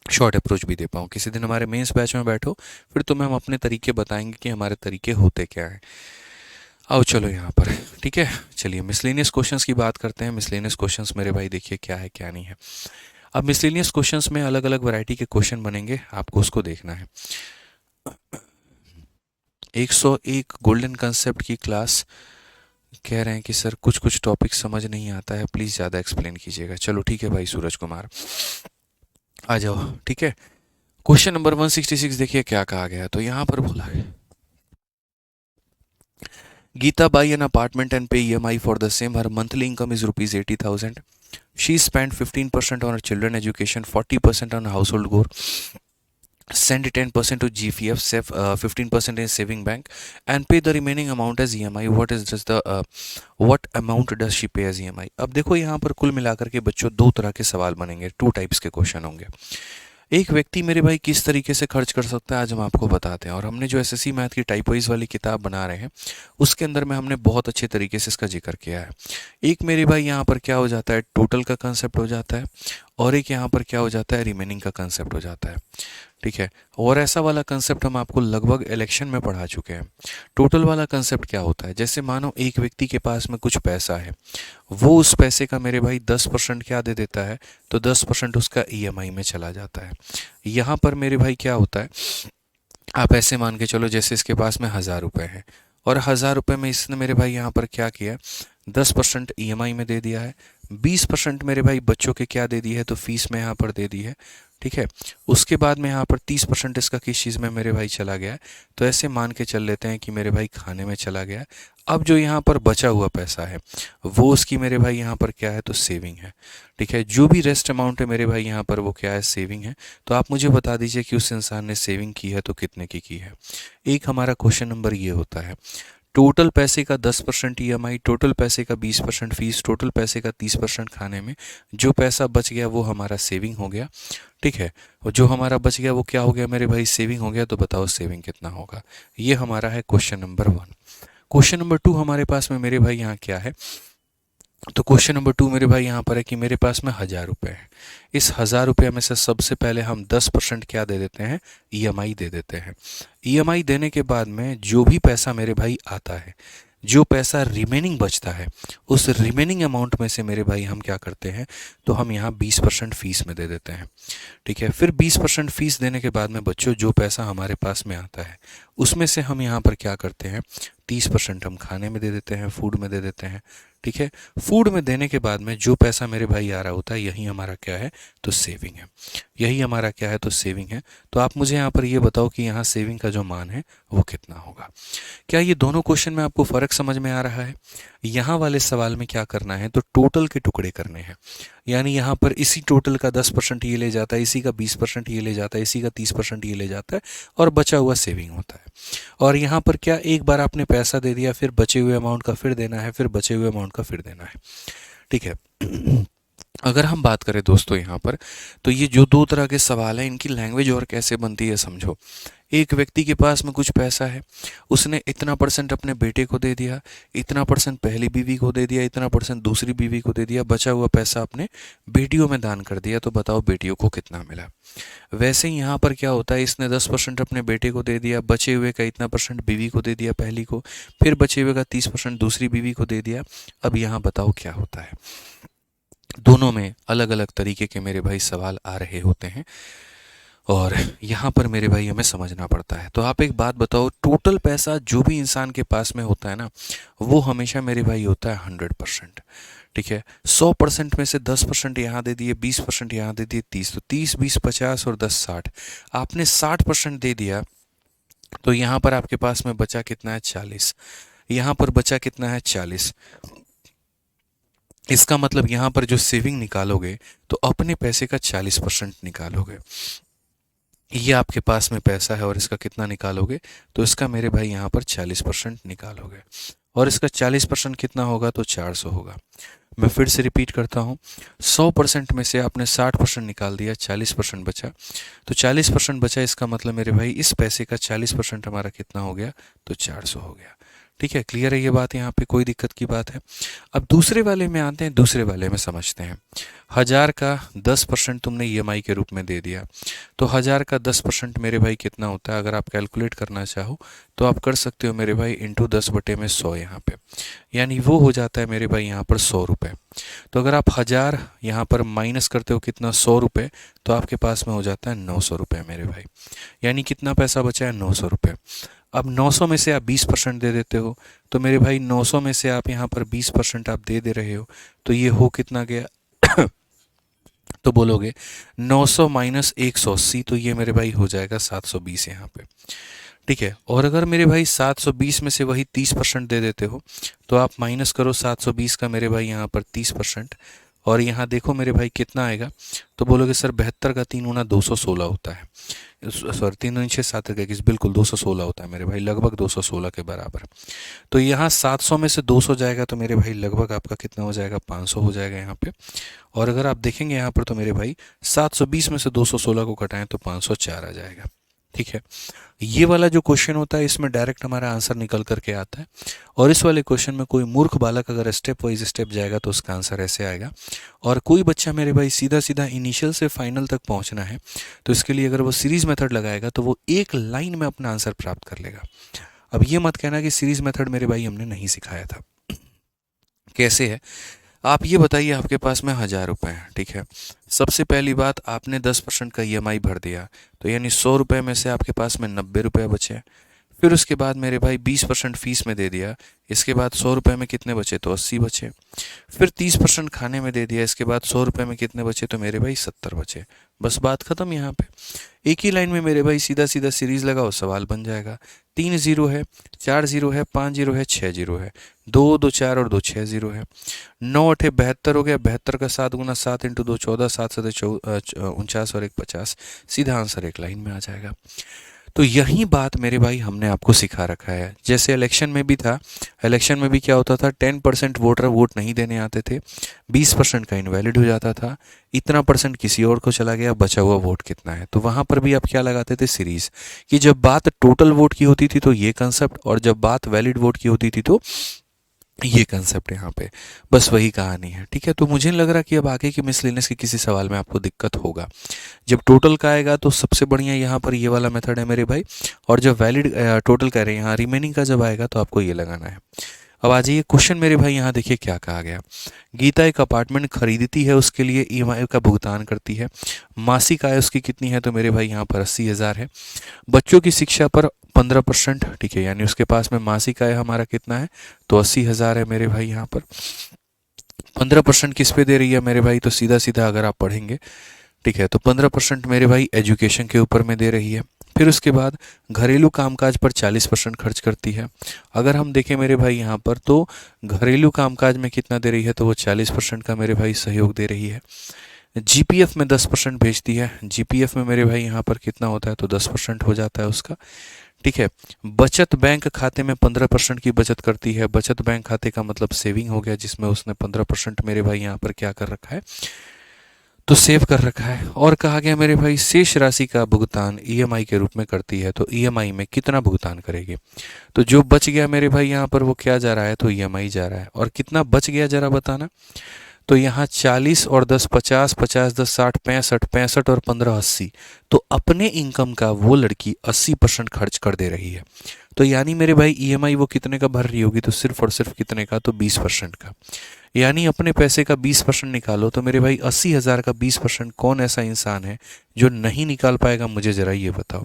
शॉर्ट अप्रोच भी दे पाऊँ। किसी दिन हमारे मेंस बैच में बैठो, फिर तुम्हें हम अपने तरीके बताएंगे कि हमारे तरीके होते क्या हैं। आओ चलो यहाँ पर। ठीक है, चलिए मिसलेनियस क्वेश्चंस की बात करते हैं। मिसलेनियस क्वेश्चंस मेरे भाई देखिए क्या है क्या नहीं है। अब मिसलेनियस क्वेश्चंस में अलग अलग वैरायटी के क्वेश्चन बनेंगे, आपको उसको देखना है। 101 गोल्डन कंसेप्ट की क्लास कह रहे हैं कि सर कुछ कुछ टॉपिक समझ नहीं आता है, प्लीज़ ज़्यादा एक्सप्लेन कीजिएगा। चलो ठीक है भाई सूरज कुमार, आ जाओ। ठीक है, क्वेश्चन नंबर 166 देखिए क्या कहा गया है। तो यहाँ पर बोला है, Gita buy an apartment and pay EMI for the same. Her monthly income is rupees 80,000. She spent 15% on her children education, 40% on household goal, send 10% to GPF, save 15% in saving bank, and pay the remaining amount as EMI. What amount does she pay as EMI? अब देखो यहाँ पर कुल मिलाकर के बच्चों दो तरह के सवाल बनेंगे, टू टाइप्स के क्वेश्चन होंगे। एक व्यक्ति मेरे भाई किस तरीके से खर्च कर सकता है आज हम आपको बताते हैं। और हमने जो एसएससी मैथ की टाइप वाइज वाली किताब बना रहे हैं उसके अंदर में हमने बहुत अच्छे तरीके से इसका जिक्र किया है। एक मेरे भाई यहाँ पर क्या हो जाता है, टोटल का कंसेप्ट हो जाता है, और एक यहाँ पर क्या हो जाता है, रिमेनिंग का कंसेप्ट हो जाता है। ठीक है, और ऐसा वाला कंसेप्ट हम आपको लगभग इलेक्शन में पढ़ा चुके हैं। टोटल वाला कंसेप्ट क्या होता है, जैसे मानो एक व्यक्ति के पास में कुछ पैसा है, वो उस पैसे का मेरे भाई 10% क्या दे देता है, तो 10% उसका ईएमआई में चला जाता है। यहाँ पर मेरे भाई क्या होता है, आप ऐसे मान के चलो जैसे इसके पास में 1,000 रुपये है, और 1,000 रुपये में इसने मेरे भाई यहाँ पर क्या किया, 10% ईएमआई में दे दिया है, 20% मेरे भाई बच्चों के क्या दे दी है, तो फीस में यहाँ पर दे दी है। ठीक है, उसके बाद में यहाँ पर 30% इसका किस चीज़ में मेरे भाई चला गया है, तो ऐसे मान के चल लेते हैं कि मेरे भाई खाने में चला गया है। अब जो यहाँ पर बचा हुआ पैसा है वो उसकी मेरे भाई यहाँ पर क्या है, तो सेविंग है। ठीक है, जो भी रेस्ट अमाउंट है मेरे भाई यहाँ पर वो क्या है, सेविंग है। तो आप मुझे बता दीजिए कि उस इंसान ने सेविंग की है तो कितने की है। एक हमारा क्वेश्चन नंबर ये होता है, टोटल पैसे का 10% ईएमआई, टोटल पैसे का 20% फीस, टोटल पैसे का 30% खाने में, जो पैसा बच गया वो हमारा सेविंग हो गया। ठीक है, और जो हमारा बच गया वो क्या हो गया मेरे भाई, सेविंग हो गया। तो बताओ सेविंग कितना होगा। ये हमारा है क्वेश्चन नंबर 1। क्वेश्चन नंबर 2 हमारे पास में मेरे भाई यहाँ क्या है, तो क्वेश्चन नंबर 2 मेरे भाई यहाँ पर है कि मेरे पास में 1,000 रुपये है। इस 1,000 रुपये में से सबसे पहले हम 10% क्या दे देते हैं, ईएमआई दे देते हैं। ईएमआई देने के बाद में जो भी पैसा मेरे भाई आता है, जो पैसा रिमेनिंग बचता है, उस रिमेनिंग अमाउंट में से मेरे भाई हम क्या करते हैं, तो हम यहाँ 20% फीस में दे देते हैं। ठीक है, फिर 20% फीस देने के बाद में बच्चों जो पैसा हमारे पास में आता है उसमें से हम यहाँ पर क्या करते हैं, 30% हम खाने में दे देते हैं, फूड में दे देते हैं। ठीक है, फूड में देने के बाद में जो पैसा मेरे भाई आ रहा होता है यही हमारा क्या है, तो सेविंग है। यही हमारा क्या है, तो सेविंग है। तो आप मुझे यहाँ पर ये बताओ कि यहाँ सेविंग का जो मान है वो कितना होगा। क्या ये दोनों क्वेश्चन में आपको फ़र्क समझ में आ रहा है। यहाँ वाले सवाल में क्या करना है, तो टोटल के टुकड़े करने हैं। यानी यहाँ पर इसी टोटल का 10% ये ले जाता है, इसी का 20% ये ले जाता है, इसी का 30% ये ले जाता है, और बचा हुआ सेविंग होता है। और यहाँ पर क्या, एक बार आपने पैसा दे दिया, फिर बचे हुए अमाउंट का फिर देना है, फिर बचे हुए अमाउंट का फिर देना है। ठीक है, अगर हम बात करें दोस्तों यहाँ पर, तो ये जो दो तरह के सवाल हैं इनकी लैंग्वेज और कैसे बनती है समझो। एक व्यक्ति के पास में कुछ पैसा है, उसने इतना परसेंट अपने बेटे को दे दिया, इतना परसेंट पहली बीवी को दे दिया, इतना परसेंट दूसरी बीवी को दे दिया, बचा हुआ पैसा अपने बेटियों में दान कर दिया। तो बताओ बेटियों को कितना मिला। वैसे ही यहाँ पर क्या होता है, इसने 10% अपने बेटे को दे दिया, बचे हुए का इतना परसेंट बीवी को दे दिया पहली को, फिर बचे हुए का 30% दूसरी बीवी को दे दिया। अब यहाँ बताओ क्या होता है। दोनों में अलग अलग तरीके के मेरे भाई सवाल आ रहे होते हैं, और यहाँ पर मेरे भाई हमें समझना पड़ता है। तो आप एक बात बताओ, टोटल पैसा जो भी इंसान के पास में होता है ना, वो हमेशा मेरे भाई होता है 100%। ठीक है, 100% में से 10% यहाँ दे दिए, 20% यहाँ दे दिए, 30, तो 30 20 50 और 10 60। आपने 60% दे दिया, तो यहाँ पर आपके पास में बचा कितना है, 40। यहाँ पर बचा कितना है, 40। इसका मतलब यहाँ पर जो सेविंग निकालोगे तो अपने पैसे का 40% निकालोगे। ये आपके पास में पैसा है और इसका कितना निकालोगे, तो इसका मेरे भाई यहाँ पर 40% निकालोगे, और इसका 40% कितना होगा, तो 400 होगा। मैं फिर से रिपीट करता हूँ, 100% में से आपने 60% निकाल दिया, 40% बचा, तो 40% बचा, इसका मतलब मेरे भाई इस पैसे का 40% हमारा कितना हो गया, तो 400 हो गया। ठीक है, क्लियर है ये बात, यहाँ पे कोई दिक्कत की बात है। अब दूसरे वाले में आते हैं, दूसरे वाले में समझते हैं। 1,000 का 10% तुमने ईएमआई के रूप में दे दिया, तो 1,000 का 10% मेरे भाई कितना होता है, अगर आप कैलकुलेट करना चाहो तो आप कर सकते हो मेरे भाई, इंटू 10/100 यहाँ पे, यानी वो हो जाता है मेरे भाई यहाँ पर 100 रुपये। तो अगर आप 1,000 यहाँ पर माइनस करते हो कितना, 100 रुपये, तो आपके पास में हो जाता है 900 रुपये मेरे भाई। यानी कितना पैसा बचा है, 900 रुपये। अब 900 में से आप 20% दे देते हो, तो मेरे भाई 900 में से आप यहाँ पर 20% आप दे रहे हो, तो ये हो कितना गया तो बोलोगे 900 माइनस 180, तो ये मेरे भाई हो जाएगा 720 यहाँ पे। ठीक है, और अगर मेरे भाई 720 में से वही 30% दे देते हो, तो आप माइनस करो 720 का मेरे भाई यहाँ पर 30%, और यहाँ देखो मेरे भाई कितना आएगा। तो बोलोगे सर 72 का 3 गुना 216 होता है, सॉरी 3 दूनी 6 7 का 21, बिल्कुल 216 होता है मेरे भाई, लगभग 216 के बराबर। तो यहाँ 700 में से 200 जाएगा तो मेरे भाई लगभग आपका कितना हो जाएगा, 500 हो जाएगा यहाँ पे। और अगर आप देखेंगे यहाँ पर तो मेरे भाई 720 में से 216 को घटाएं तो 504 आ जाएगा। ठीक है, ये वाला जो क्वेश्चन होता है इसमें डायरेक्ट हमारा आंसर निकल करके आता है। और इस वाले क्वेश्चन में कोई मूर्ख बालक अगर स्टेप वाइज स्टेप जाएगा तो उसका आंसर ऐसे आएगा। और कोई बच्चा मेरे भाई सीधा सीधा इनिशियल से फाइनल तक पहुंचना है, तो इसके लिए अगर वो सीरीज मेथड लगाएगा तो वो एक लाइन में अपना आंसर प्राप्त कर लेगा। अब ये मत कहना कि सीरीज मेथड मेरे भाई हमने नहीं सिखाया था। कैसे है, आप ये बताइए, आपके पास में 1000 रुपये हैं। ठीक है, सबसे पहली बात आपने 10% का ईएमआई भर दिया, तो यानी 100 रुपये में से आपके पास में 90 रुपये बचे। फिर उसके बाद मेरे भाई 20% फीस में दे दिया, इसके बाद 100 रुपये में कितने बचे, तो 80 बचे। फिर 30% खाने में दे दिया, इसके बाद 100 रुपये में कितने बचे, तो मेरे भाई 70 बचे। बस बात खत्म यहाँ पे। एक ही लाइन में मेरे भाई सीधा सीधा सीरीज लगाओ, सवाल बन जाएगा। 3 जीरो है, 4 जीरो है, 5 जीरो है, 6 जीरो है, 2 2 4 और 2 6 जीरो है। 9 8 72 हो गया, 72 का 7 गुना 7 इंटू 2 14, 7 7 49 और 1 50। सीधा आंसर एक लाइन में आ जाएगा। तो यही बात मेरे भाई हमने आपको सिखा रखा है। जैसे इलेक्शन में भी था, इलेक्शन में भी क्या होता था, 10% वोटर वोट नहीं देने आते थे, 20% का इनवैलिड हो जाता था, इतना परसेंट किसी और को चला गया, बचा हुआ वोट कितना है। तो वहाँ पर भी आप क्या लगाते थे, सीरीज, कि जब बात टोटल वोट की होती थी तो ये कंसेप्ट, और जब बात वैलिड वोट की होती थी तो ये कंसेप्ट यहाँ पे। बस वही कहानी है। ठीक है, तो मुझे नहीं लग रहा कि अब आगे की मिसलेनियस के किसी सवाल में आपको दिक्कत होगा। जब टोटल का आएगा तो सबसे बढ़िया यहाँ पर ये वाला मेथड है मेरे भाई, और जब वैलिड टोटल कह रहे हैं यहाँ रिमेनिंग का जब आएगा तो आपको ये लगाना है। अब आ जाइए क्वेश्चन मेरे भाई, यहाँ देखिए क्या कहा गया। गीता एक अपार्टमेंट खरीदती है, उसके लिए ईएमआई का भुगतान करती है, मासिक आय उसकी कितनी है, तो मेरे भाई यहाँ पर 80,000 है। बच्चों की शिक्षा पर 15%, ठीक है, यानी उसके पास में मासिक आय हमारा कितना है, तो 80,000 है मेरे भाई। यहाँ पर 15% किस पे दे रही है मेरे भाई, तो सीधा सीधा अगर आप पढ़ेंगे, ठीक है, तो 15% मेरे भाई एजुकेशन के ऊपर में दे रही है। फिर उसके बाद घरेलू कामकाज पर 40% खर्च करती है। अगर हम देखें मेरे भाई यहाँ पर, तो घरेलू कामकाज में कितना दे रही है, तो वो 40% का मेरे भाई सहयोग दे रही है। जीपीएफ में 10% भेजती है, जीपीएफ में मेरे भाई यहाँ पर कितना होता है, तो 10% हो जाता है उसका। ठीक है, बचत बैंक खाते में 15% की बचत करती है। बचत बैंक खाते का मतलब सेविंग हो गया, जिसमें उसने 15% मेरे भाई यहाँ पर क्या कर रखा है, तो सेव कर रखा है। और कहा गया मेरे भाई शेष राशि का भुगतान ईएमआई के रूप में करती है, तो ईएमआई में कितना भुगतान करेगी, तो जो बच गया मेरे भाई यहाँ पर वो क्या जा रहा है, तो ईएमआई जा रहा है। और कितना बच गया जरा बताना, तो यहाँ 40 और 10 50, 50 10 60 65, 65 और 15 80, तो अपने इनकम का वो लड़की 80% खर्च कर दे रही है। तो यानी मेरे भाई ईएमआई वो कितने का भर रही होगी, तो सिर्फ और सिर्फ कितने का, तो 20% का। यानी अपने पैसे का 20% निकालो, तो मेरे भाई 80,000 का 20% कौन ऐसा इंसान है जो नहीं निकाल पाएगा, मुझे ज़रा ये बताओ।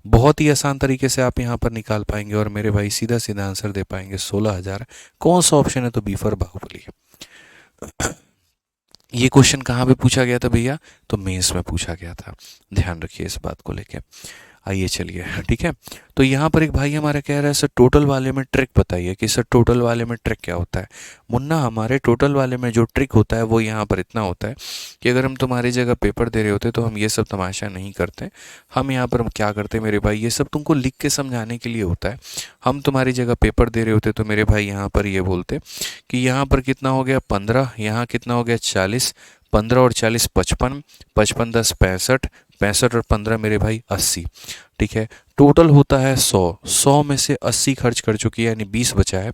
बहुत ही आसान तरीके से आप यहाँ पर निकाल पाएंगे और मेरे भाई सीधा सीधा आंसर दे पाएंगे 16,000। कौन सा ऑप्शन है, तो बी फॉर बाहुबली। ये क्वेश्चन कहाँ पे पूछा गया था भैया, तो मेंस में पूछा गया था, ध्यान रखिए इस बात को लेके। आइए चलिए, ठीक है। तो यहाँ पर एक भाई हमारा कह रहा है सर टोटल वाले में ट्रिक बताइए, कि सर टोटल वाले में ट्रिक क्या होता है। मुन्ना, हमारे टोटल वाले में जो ट्रिक होता है वो यहाँ पर इतना होता है कि अगर हम तुम्हारी जगह पेपर दे रहे होते तो हम ये सब तमाशा नहीं करते। हम यहाँ पर क्या करते मेरे भाई, ये सब तुमको लिख के समझाने के लिए होता है। हम तुम्हारी जगह पेपर दे रहे होते तो मेरे भाई यहाँ पर ये बोलते कि यहाँ पर कितना हो गया 15, यहाँ कितना हो गया 40, 15 और 40 55, 55 10 65, 65 और 15 मेरे भाई 80। ठीक है, टोटल होता है 100, 100 में से 80 खर्च कर चुकी है, यानी 20 बचा है।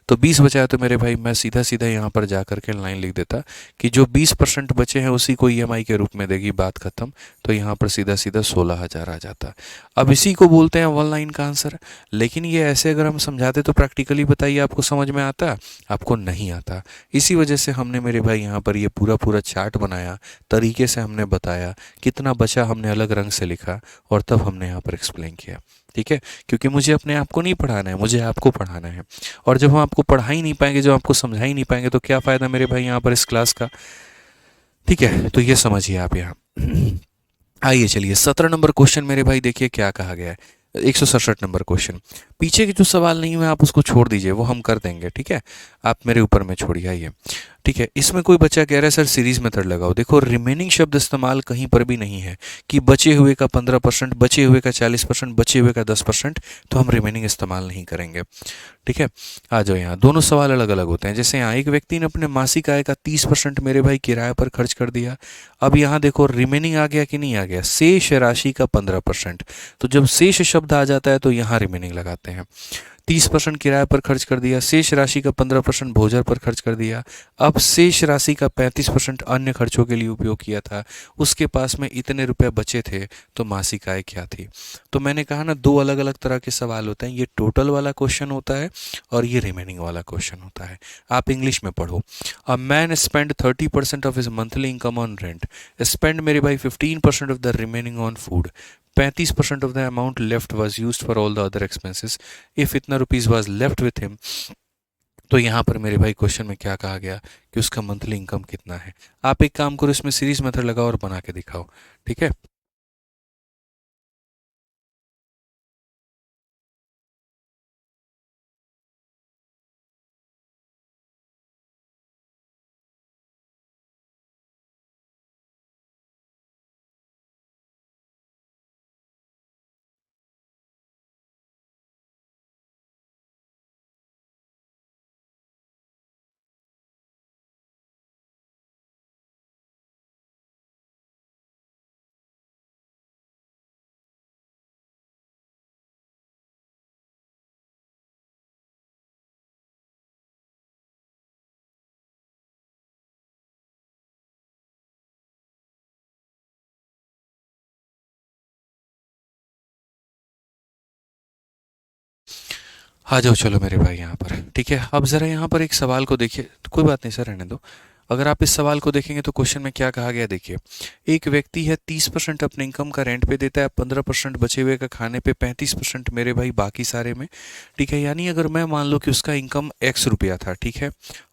तो 20 बचा है तो मेरे भाई मैं सीधा सीधा यहाँ पर जा करके लाइन लिख देता कि जो 20% बचे हैं उसी को ईएमआई के रूप में देगी, बात खत्म। तो यहाँ पर सीधा सीधा 16,000 आ जाता। अब इसी को बोलते हैं वन लाइन का आंसर। लेकिन ये ऐसे अगर हम समझाते तो प्रैक्टिकली बताइए आपको समझ में आता, आपको नहीं आता। इसी वजह से हमने मेरे भाई यहाँ पर ये पूरा पूरा चार्ट बनाया, तरीके से हमने बताया, कितना बचा हमने अलग रंग से लिखा, और तब हमने यहाँ पर एक्सप्लेन किया। ठीक है, क्योंकि मुझे अपने आप को नहीं पढ़ाना है, मुझे आपको पढ़ाना है। और जब हम आपको पढ़ा ही नहीं पाएंगे, जब आपको समझा ही नहीं पाएंगे, तो क्या फ़ायदा मेरे भाई यहाँ पर इस क्लास का। ठीक है, तो ये समझिए आप यहाँ। आइए चलिए 17 नंबर क्वेश्चन मेरे भाई, देखिए क्या कहा गया है। 167 नंबर क्वेश्चन। पीछे के जो सवाल नहीं हुए आप उसको छोड़ दीजिए, वो हम कर देंगे, ठीक है। आप मेरे ऊपर में छोड़िए। आइए, ठीक है। इसमें कोई बच्चा कह रहा है सर सीरीज मेथड लगाओ। देखो रिमेनिंग शब्द इस्तेमाल कहीं पर भी नहीं है कि बचे हुए का 15%, बचे हुए का 40%, बचे हुए का 10%, तो हम रिमेनिंग इस्तेमाल नहीं करेंगे, ठीक है। आ जाओ, यहाँ दोनों सवाल अलग अलग होते हैं। जैसे यहाँ एक व्यक्ति ने अपने मासिक आय का 30% मेरे भाई किराए पर खर्च कर दिया। अब यहाँ देखो रिमेनिंग आ गया कि नहीं आ गया, शेष राशि का 15%। तो जब शेष शब्द आ जाता है तो यहाँ रिमेनिंग लगाते हैं। 30% किराए पर खर्च कर दिया, शेष राशि का 15% भोजन पर खर्च कर दिया। अब शेष राशि का 35% अन्य खर्चों के लिए उपयोग किया था, उसके पास में इतने रुपए बचे थे, तो मासिक आय क्या थी। तो मैंने कहा ना, दो अलग अलग तरह के सवाल होते हैं। ये टोटल वाला क्वेश्चन होता है और ये रिमेनिंग वाला क्वेश्चन होता है। आप इंग्लिश में पढ़ो। A man spend 30% of his monthly income on rent, spend मेरे भाई 15% of the remaining on food, 35% of the amount left was use for all the other expenses, if इतना rupees was left with him. तो यहाँ पर मेरे भाई question में क्या कहा गया कि उसका मंथली इनकम कितना है। आप एक काम करो, इसमें सीरीज मेथड लगाओ और बना के दिखाओ, ठीक है। आ जाओ चलो मेरे भाई यहाँ पर, ठीक है। अब ज़रा यहाँ पर एक सवाल को देखिए, कोई बात नहीं सर, रहने दो। अगर आप इस सवाल को देखेंगे तो क्वेश्चन में क्या कहा गया देखिए। एक व्यक्ति है 30% अपने इनकम का रेंट पे देता है, 15% बचे हुए का खाने पे, 35% मेरे भाई बाकी सारे में, ठीक है। यानी अगर मैं मान लो कि उसका इनकम एक्स रुपया था, ठीक है,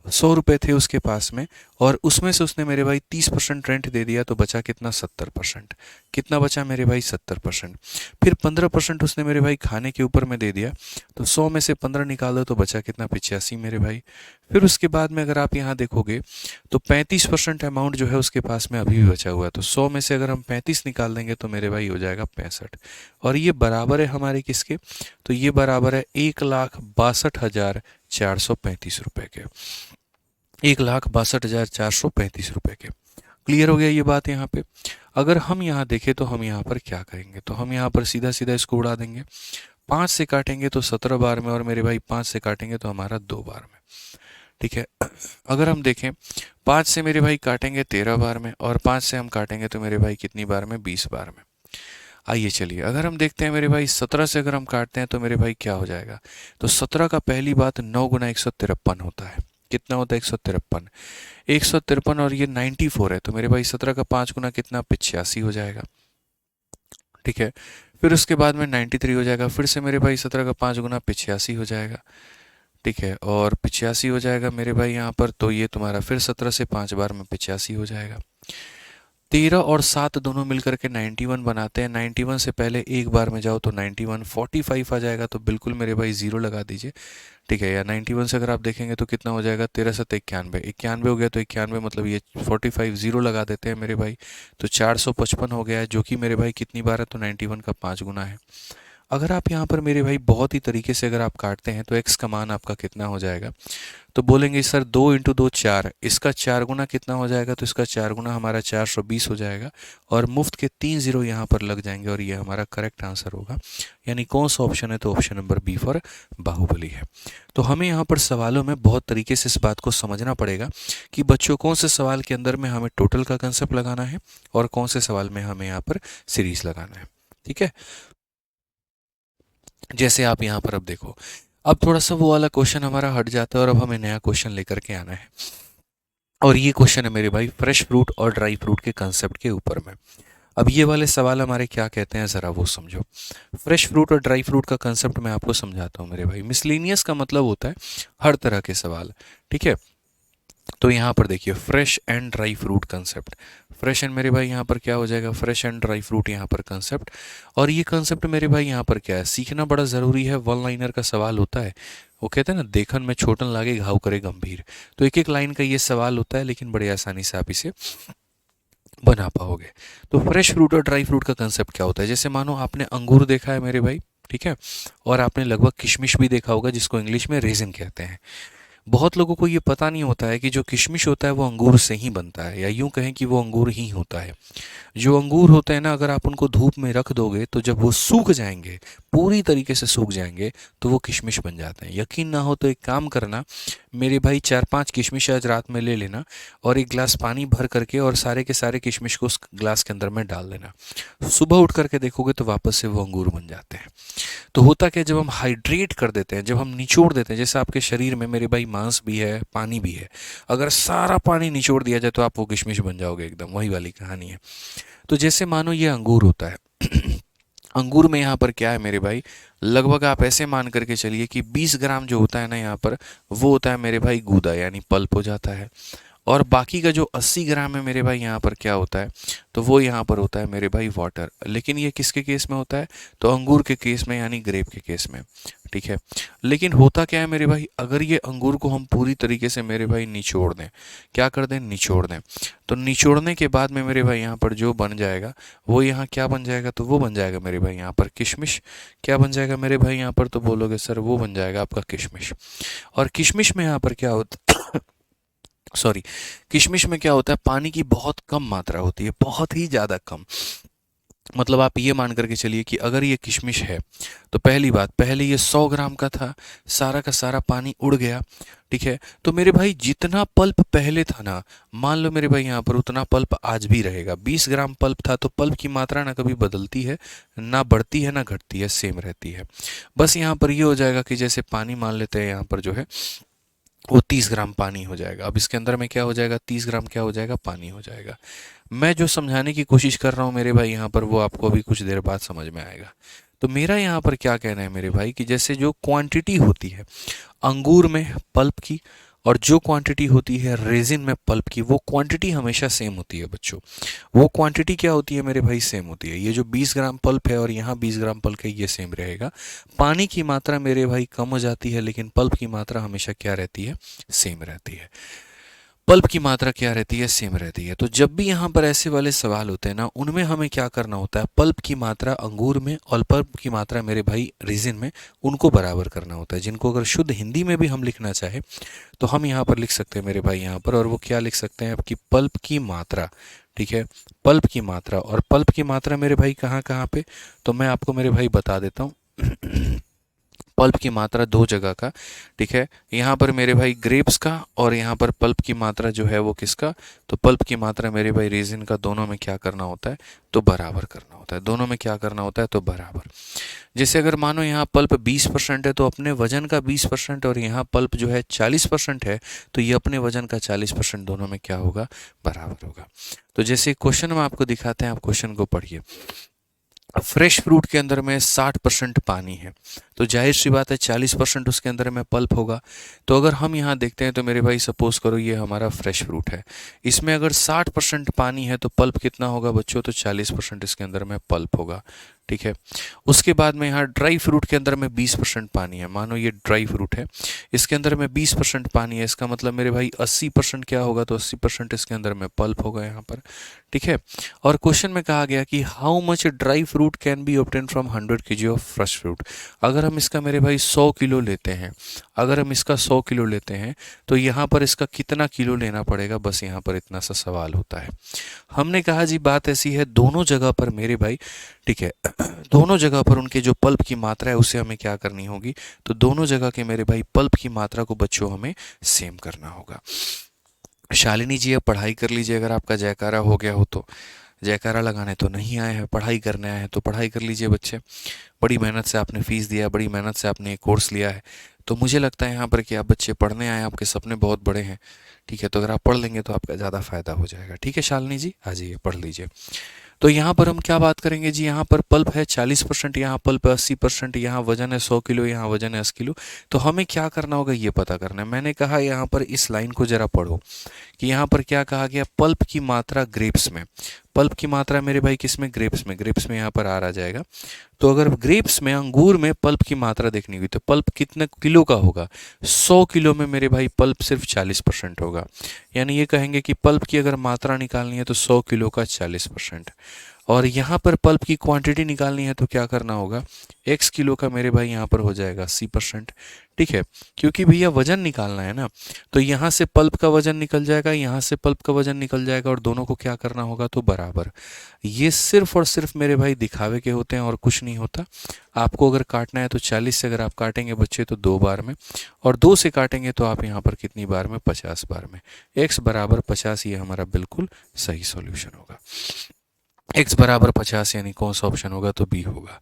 100 रुपये थे उसके पास में, और उसमें से उसने मेरे भाई 30% रेंट दे दिया, तो बचा कितना, 70%। कितना बचा मेरे भाई, 70%। फिर 15% उसने मेरे भाई खाने के ऊपर में दे दिया, तो 100 में से 15 निकाल दो तो बचा कितना, 85 मेरे भाई। फिर उसके बाद में अगर आप यहाँ देखोगे तो 35% अमाउंट जो है उसके पास में अभी भी बचा हुआ है, तो 100 में से अगर हम 35 निकाल देंगे तो मेरे भाई हो जाएगा 65। और ये बराबर है हमारे किसके, तो ये बराबर है 1,62,435 रुपए के। 1,62,435 रुपए के। क्लियर हो गया ये बात यहाँ पे। अगर हम यहाँ देखें तो हम यहाँ पर क्या करेंगे, तो हम यहाँ पर सीधा सीधा इसको उड़ा देंगे। 5 से काटेंगे तो 17 बार में, और मेरे भाई 5 से काटेंगे तो हमारा 2 बार में, ठीक है। अगर हम देखें 5 से मेरे भाई काटेंगे 13 बार में, और 5 से हम काटेंगे तो मेरे भाई कितनी बार में, 20 बार में। आइए चलिए, अगर हम देखते हैं मेरे भाई 17 से अगर हम काटते हैं तो मेरे भाई क्या हो जाएगा, तो 17 का पहली बात 9 गुना 153 होता है। कितना होता है, 153। 153 और ये 94 है, तो मेरे भाई 17 का 5 गुना कितना, 85 हो जाएगा, ठीक है। फिर उसके बाद में 93 हो जाएगा, फिर से मेरे भाई 17 का 5 गुना 85 हो जाएगा, ठीक है। और 85 हो जाएगा मेरे भाई यहाँ पर, तो ये तुम्हारा फिर 17 से 5 बार में 85 हो जाएगा। 13 और 7 दोनों मिलकर के 91 बनाते हैं। 91 से पहले एक बार में जाओ तो 91, 45 आ जाएगा, तो बिल्कुल मेरे भाई ज़ीरो लगा दीजिए, ठीक है। या 91 से अगर आप देखेंगे तो कितना हो जाएगा, 13 7 91, 91 हो गया, तो 91 मतलब ये 45 ज़ीरो लगा देते हैं मेरे भाई, तो 455 हो गया है, जो कि मेरे भाई कितनी बार है, तो 91 का 5 गुना है। अगर आप यहाँ पर मेरे भाई बहुत ही तरीके से अगर आप काटते हैं तो एक्स का मान आपका कितना हो जाएगा, तो बोलेंगे सर 2 × 2 4, इसका 4 गुना कितना हो जाएगा, तो इसका 4 गुना हमारा 420 हो जाएगा, और मुफ्त के 3 जीरो यहाँ पर लग जाएंगे, और ये हमारा करेक्ट आंसर होगा। यानी कौन सा ऑप्शन है, तो option number B for Baahubali है। तो हमें यहाँ पर सवालों में बहुत तरीके से इस बात को समझना पड़ेगा कि बच्चों कौन से सवाल के अंदर में हमें टोटल का कंसेप्ट लगाना है और कौन से सवाल में हमें यहाँ पर सीरीज लगाना है, ठीक है। जैसे आप यहाँ पर अब देखो, अब थोड़ा सा वो वाला क्वेश्चन हमारा हट जाता है और अब हमें नया क्वेश्चन लेकर के आना है। और ये क्वेश्चन है मेरे भाई फ्रेश फ्रूट और ड्राई फ्रूट के कंसेप्ट के ऊपर में। अब ये वाले सवाल हमारे क्या कहते हैं, ज़रा वो समझो। फ्रेश फ्रूट और ड्राई फ्रूट का कंसेप्ट मैं आपको समझाता हूँ मेरे भाई। मिसलेनियस का मतलब होता है हर तरह के सवाल, ठीक है। तो यहाँ पर देखिए fresh and dry fruit concept. Fresh and मेरे भाई यहाँ पर क्या हो जाएगा, फ्रेश एंड ड्राई फ्रूट यहाँ पर कंसेप्ट। और ये कंसेप्ट मेरे भाई यहाँ पर क्या है, सीखना बड़ा ज़रूरी है। वन लाइनर का सवाल होता है, वो कहते हैं ना, देखन में छोटन लागे घाव करे गंभीर। तो एक एक लाइन का ये सवाल होता है, लेकिन बड़े आसानी से आप इसे बना पाओगे। तो फ्रेश फ्रूट और ड्राई फ्रूट का कंसेप्ट क्या होता है, जैसे मानो आपने अंगूर देखा है मेरे भाई, ठीक है, और आपने लगभग किशमिश भी देखा होगा, जिसको इंग्लिश में रेजिन कहते हैं। बहुत लोगों को ये पता नहीं होता है कि जो किशमिश होता है वो अंगूर से ही बनता है, या यूं कहें कि वो अंगूर ही होता है। जो अंगूर होते हैं ना, अगर आप उनको धूप में रख दोगे तो जब वो सूख जाएंगे, पूरी तरीके से सूख जाएंगे, तो वो किशमिश बन जाते हैं। यकीन ना हो तो एक काम करना मेरे भाई, 4-5 किशमिश आज रात में ले लेना और एक गिलास पानी भर करके और सारे के सारे किशमिश को उस ग्लास के अंदर में डाल देना। सुबह उठ करके देखोगे तो वापस से वो अंगूर बन जाते हैं। तो होता क्या है, जब हम हाइड्रेट कर देते हैं, जब हम निचोड़ देते हैं, जैसे आपके शरीर में मेरे भाई मांस भी है, पानी भी है, अगर सारा पानी निचोड़ दिया जाए तो आप वो किशमिश बन जाओगे एकदम, वही वाली कहानी है। तो जैसे मानो ये अंगूर होता है अंगूर में यहाँ पर क्या है मेरे भाई, लगभग आप ऐसे मान करके चलिए कि 20 ग्राम जो होता है ना यहाँ पर, वो होता है मेरे भाई गूदा, यानी पल्प हो जाता है। और बाकी का जो 80 ग्राम है मेरे भाई यहाँ पर क्या होता है, तो वो यहाँ पर होता है मेरे भाई वाटर। लेकिन ये किसके केस में होता है, तो अंगूर के केस में, यानी ग्रेप के केस में, ठीक है। लेकिन होता क्या है मेरे भाई, अगर ये अंगूर को हम पूरी तरीके से मेरे भाई निचोड़ दें, क्या कर दें, निचोड़ दें, तो निचोड़ने के बाद में मेरे भाई यहाँ पर जो बन जाएगा, वो यहाँ क्या बन जाएगा, तो वो बन जाएगा मेरे भाई यहाँ पर किशमिश। क्या बन जाएगा मेरे भाई यहाँ पर, तो बोलोगे सर वो बन जाएगा आपका किशमिश। और किशमिश में यहाँ पर क्या होता सॉरी, किशमिश में क्या होता है, पानी की बहुत कम मात्रा होती है, बहुत ही ज़्यादा कम। मतलब आप ये मान करके चलिए कि अगर ये किशमिश है, तो पहली बात, पहले ये 100 ग्राम का था, सारा का सारा पानी उड़ गया, ठीक है। तो मेरे भाई जितना पल्प पहले था ना, मान लो मेरे भाई यहाँ पर उतना पल्प आज भी रहेगा। 20 ग्राम पल्प था, तो पल्प की मात्रा ना कभी बदलती है, ना बढ़ती है, ना घटती है, सेम रहती है। बस यहाँ पर ये हो जाएगा कि जैसे पानी मान लेते हैं यहाँ पर जो है, वो 30 ग्राम पानी हो जाएगा। अब इसके अंदर में क्या हो जाएगा, 30 ग्राम क्या हो जाएगा, पानी हो जाएगा। मैं जो समझाने की कोशिश कर रहा हूँ मेरे भाई यहाँ पर, वो आपको अभी कुछ देर बाद समझ में आएगा। तो मेरा यहाँ पर क्या कहना है मेरे भाई, कि जैसे जो क्वांटिटी होती है अंगूर में पल्प की, और जो क्वांटिटी होती है रेजिन में पल्प की, वो क्वांटिटी हमेशा सेम होती है बच्चों। वो क्वांटिटी क्या होती है मेरे भाई, सेम होती है। ये जो 20 ग्राम पल्प है और यहाँ 20 ग्राम पल्प है, ये सेम रहेगा। पानी की मात्रा मेरे भाई कम हो जाती है, लेकिन पल्प की मात्रा हमेशा क्या रहती है, सेम रहती है। पल्प की मात्रा क्या रहती है, सेम रहती है। तो जब भी यहाँ पर ऐसे वाले सवाल होते हैं ना, उनमें हमें क्या करना होता है, पल्प की मात्रा अंगूर में और पल्प की मात्रा मेरे भाई रेजिन में, उनको बराबर करना होता है। जिनको अगर शुद्ध हिंदी में भी हम लिखना चाहे तो हम यहाँ पर लिख सकते हैं मेरे भाई यहाँ पर, और वो क्या लिख सकते हैं, आपकी पल्प की मात्रा, ठीक है, पल्प की मात्रा। और पल्प की मात्रा मेरे भाई कहाँ कहाँ पे, तो मैं आपको मेरे भाई बता देता हूँ पल्प की मात्रा दो जगह का, ठीक है। यहाँ पर मेरे भाई ग्रेप्स का, और यहाँ पर पल्प की मात्रा जो है वो किसका, तो पल्प की मात्रा मेरे भाई रेजिन का। दोनों में क्या करना होता है, तो बराबर करना होता है। दोनों में क्या करना होता है, तो बराबर। जैसे अगर मानो यहाँ पल्प 20% है, तो अपने वजन का 20%, और यहाँ पल्प जो है 40% है, तो ये अपने वजन का 40%, दोनों में क्या होगा, बराबर होगा। तो जैसे क्वेश्चन में आपको दिखाते हैं, आप क्वेश्चन को पढ़िए। फ्रेश फ्रूट के अंदर में 60% पानी है, तो जाहिर सी बात है 40% उसके अंदर में पल्प होगा। तो अगर हम यहाँ देखते हैं तो मेरे भाई सपोज करो ये हमारा फ्रेश फ्रूट है, इसमें अगर 60% पानी है तो पल्प कितना होगा बच्चों, तो 40% इसके अंदर में पल्प होगा, ठीक है। उसके बाद में यहाँ ड्राई फ्रूट के अंदर में 20% पानी है। मानो ये ड्राई फ्रूट है, इसके अंदर में 20% पानी है, इसका मतलब मेरे भाई 80% क्या होगा, तो 80% इसके अंदर में पल्प होगा यहाँ पर, ठीक है। और क्वेश्चन में कहा गया कि how much dry fruit can be obtain from 100 kg of fresh fruit. अगर हम इसका मेरे भाई 100 किलो लेते हैं, अगर हम इसका 100 किलो लेते हैं, तो यहाँ पर इसका कितना किलो लेना पड़ेगा, बस यहाँ पर इतना सा सवाल होता है। हमने कहा जी बात ऐसी है, दोनों जगह पर मेरे भाई, ठीक है, दोनों जगह पर उनके जो पल्प की मात्रा है उसे हमें क्या करनी होगी, तो दोनों जगह के मेरे भाई पल्प की मात्रा को बच्चों हमें सेम करना होगा। शालिनी जी अब पढ़ाई कर लीजिए, अगर आपका जयकारा हो गया हो तो। जयकारा लगाने तो नहीं आए हैं, पढ़ाई करने आए हैं, तो पढ़ाई कर लीजिए बच्चे। बड़ी मेहनत से आपने फीस दिया है, बड़ी मेहनत से आपने एक कोर्स लिया है, तो मुझे लगता है यहाँ पर कि आप बच्चे पढ़ने आए, आपके सपने बहुत बड़े हैं, ठीक है। तो अगर आप पढ़ लेंगे तो आपका ज़्यादा फायदा हो जाएगा, ठीक है। शालिनी जी आ जाइए, पढ़ लीजिए। तो यहाँ पर हम क्या बात करेंगे जी, यहाँ पर पल्प है 40%, यहाँ पल्प है 80%, यहाँ वजन है 100 किलो, यहाँ वजन है 80 किलो। तो हमें क्या करना होगा, ये पता करना है। मैंने कहा यहाँ पर इस लाइन को जरा पढ़ो कि यहाँ पर क्या कहा गया, पल्प की मात्रा ग्रेप्स में। पल्प की मात्रा मेरे भाई किस में, ग्रेप्स में। ग्रेप्स में यहाँ पर आर आ जाएगा। तो अगर ग्रेप्स में, अंगूर में पल्प की मात्रा देखनी हुई तो पल्प कितने किलो का होगा, 100 किलो में मेरे भाई पल्प सिर्फ 40% होगा। यानी ये कहेंगे कि पल्प की अगर मात्रा निकालनी है तो 100 किलो का 40%। और यहाँ पर पल्प की क्वांटिटी निकालनी है तो क्या करना होगा, x किलो का मेरे भाई यहाँ पर हो जाएगा 80%। ठीक है, क्योंकि भैया वजन निकालना है ना, तो यहाँ से पल्प का वजन निकल जाएगा, यहाँ से पल्प का वजन निकल जाएगा, और दोनों को क्या करना होगा, तो बराबर। ये सिर्फ और सिर्फ मेरे भाई दिखावे के होते हैं और कुछ नहीं होता। आपको अगर काटना है तो 40 से अगर आप काटेंगे बच्चे तो 2 बार में, और 2 से काटेंगे तो आप यहाँ पर कितनी बार में, 50 बार में। x बराबर 50, ये हमारा बिल्कुल सही सॉल्यूशन होगा। x बराबर 50 यानी कौन सा ऑप्शन होगा, तो बी होगा।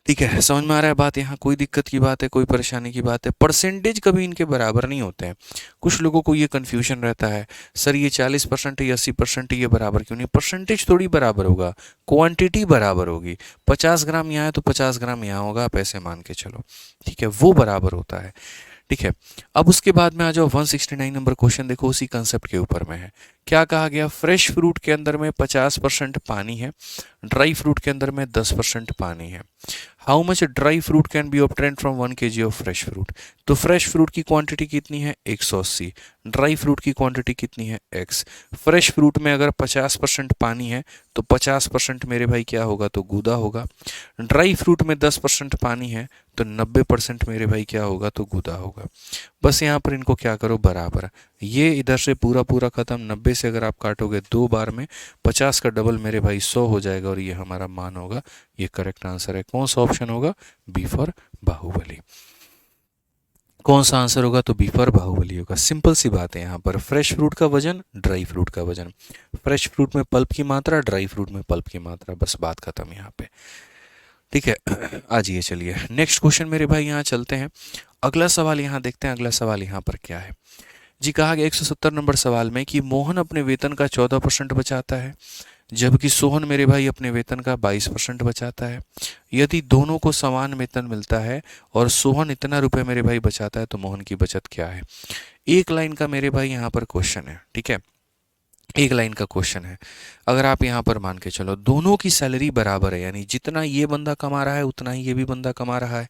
ठीक है, समझ में आ रहा है बात, यहाँ कोई दिक्कत की बात है, कोई परेशानी की बात है। परसेंटेज कभी इनके बराबर नहीं होते हैं। कुछ लोगों को ये कन्फ्यूजन रहता है, सर ये 40% है, 80% है, ये बराबर क्यों नहीं। परसेंटेज थोड़ी बराबर होगा, क्वांटिटी बराबर होगी। 50 ग्राम यहाँ है तो 50 ग्राम यहाँ होगा, आप ऐसे मान के चलो। ठीक है, वो बराबर होता है। ठीक है, अब उसके बाद में आ जाओ 169 नंबर क्वेश्चन, देखो उसी कंसेप्ट के ऊपर में है। क्या कहा गया, फ्रेश फ्रूट के अंदर में 50% पानी है, ड्राई फ्रूट के अंदर में 10% पानी है। How much dry fruit can be obtained from 1 kg of fresh fruit. तो फ्रेश फ्रूट की क्वांटिटी कितनी है, 180। ड्राई फ्रूट की क्वांटिटी कितनी है, x। फ्रेश फ्रूट में अगर 50% पानी है तो 50% मेरे भाई क्या होगा, तो गूदा होगा। ड्राई फ्रूट में 10% पानी है तो 90% मेरे भाई क्या होगा, तो गूदा होगा। बस यहाँ पर इनको क्या करो, बराबर। ये इधर से पूरा पूरा खत्म। 90 से अगर आप काटोगे 2 बार में, 50 का डबल मेरे भाई 100 हो जाएगा, और ये हमारा मान होगा। ये करेक्ट आंसर है। कौन सा ऑप्शन होगा, बी फॉर बाहुबली। कौन सा आंसर होगा, तो बी फॉर बाहुबली होगा। सिंपल सी बात है। यहाँ पर फ्रेश फ्रूट का वजन, ड्राई फ्रूट का वजन, फ्रेश फ्रूट में पल्प की मात्रा, ड्राई फ्रूट में पल्प की मात्रा, बस बात खत्म यहाँ पे। ठीक है, आ जाइए, चलिए नेक्स्ट क्वेश्चन मेरे भाई यहाँ चलते हैं। अगला सवाल यहाँ देखते हैं। अगला सवाल यहाँ पर क्या है जी, कहा गया 170 नंबर सवाल में कि मोहन अपने वेतन का 14% बचाता है, जबकि सोहन मेरे भाई अपने वेतन का 22% बचाता है। यदि दोनों को समान वेतन मिलता है और सोहन इतना रुपए मेरे भाई बचाता है तो मोहन की बचत क्या है। एक लाइन का मेरे भाई यहाँ पर क्वेश्चन है। ठीक है, एक लाइन का क्वेश्चन है। अगर आप यहाँ पर मान के चलो दोनों की सैलरी बराबर है, यानी जितना ये बंदा कमा रहा है उतना ही ये भी बंदा कमा रहा है।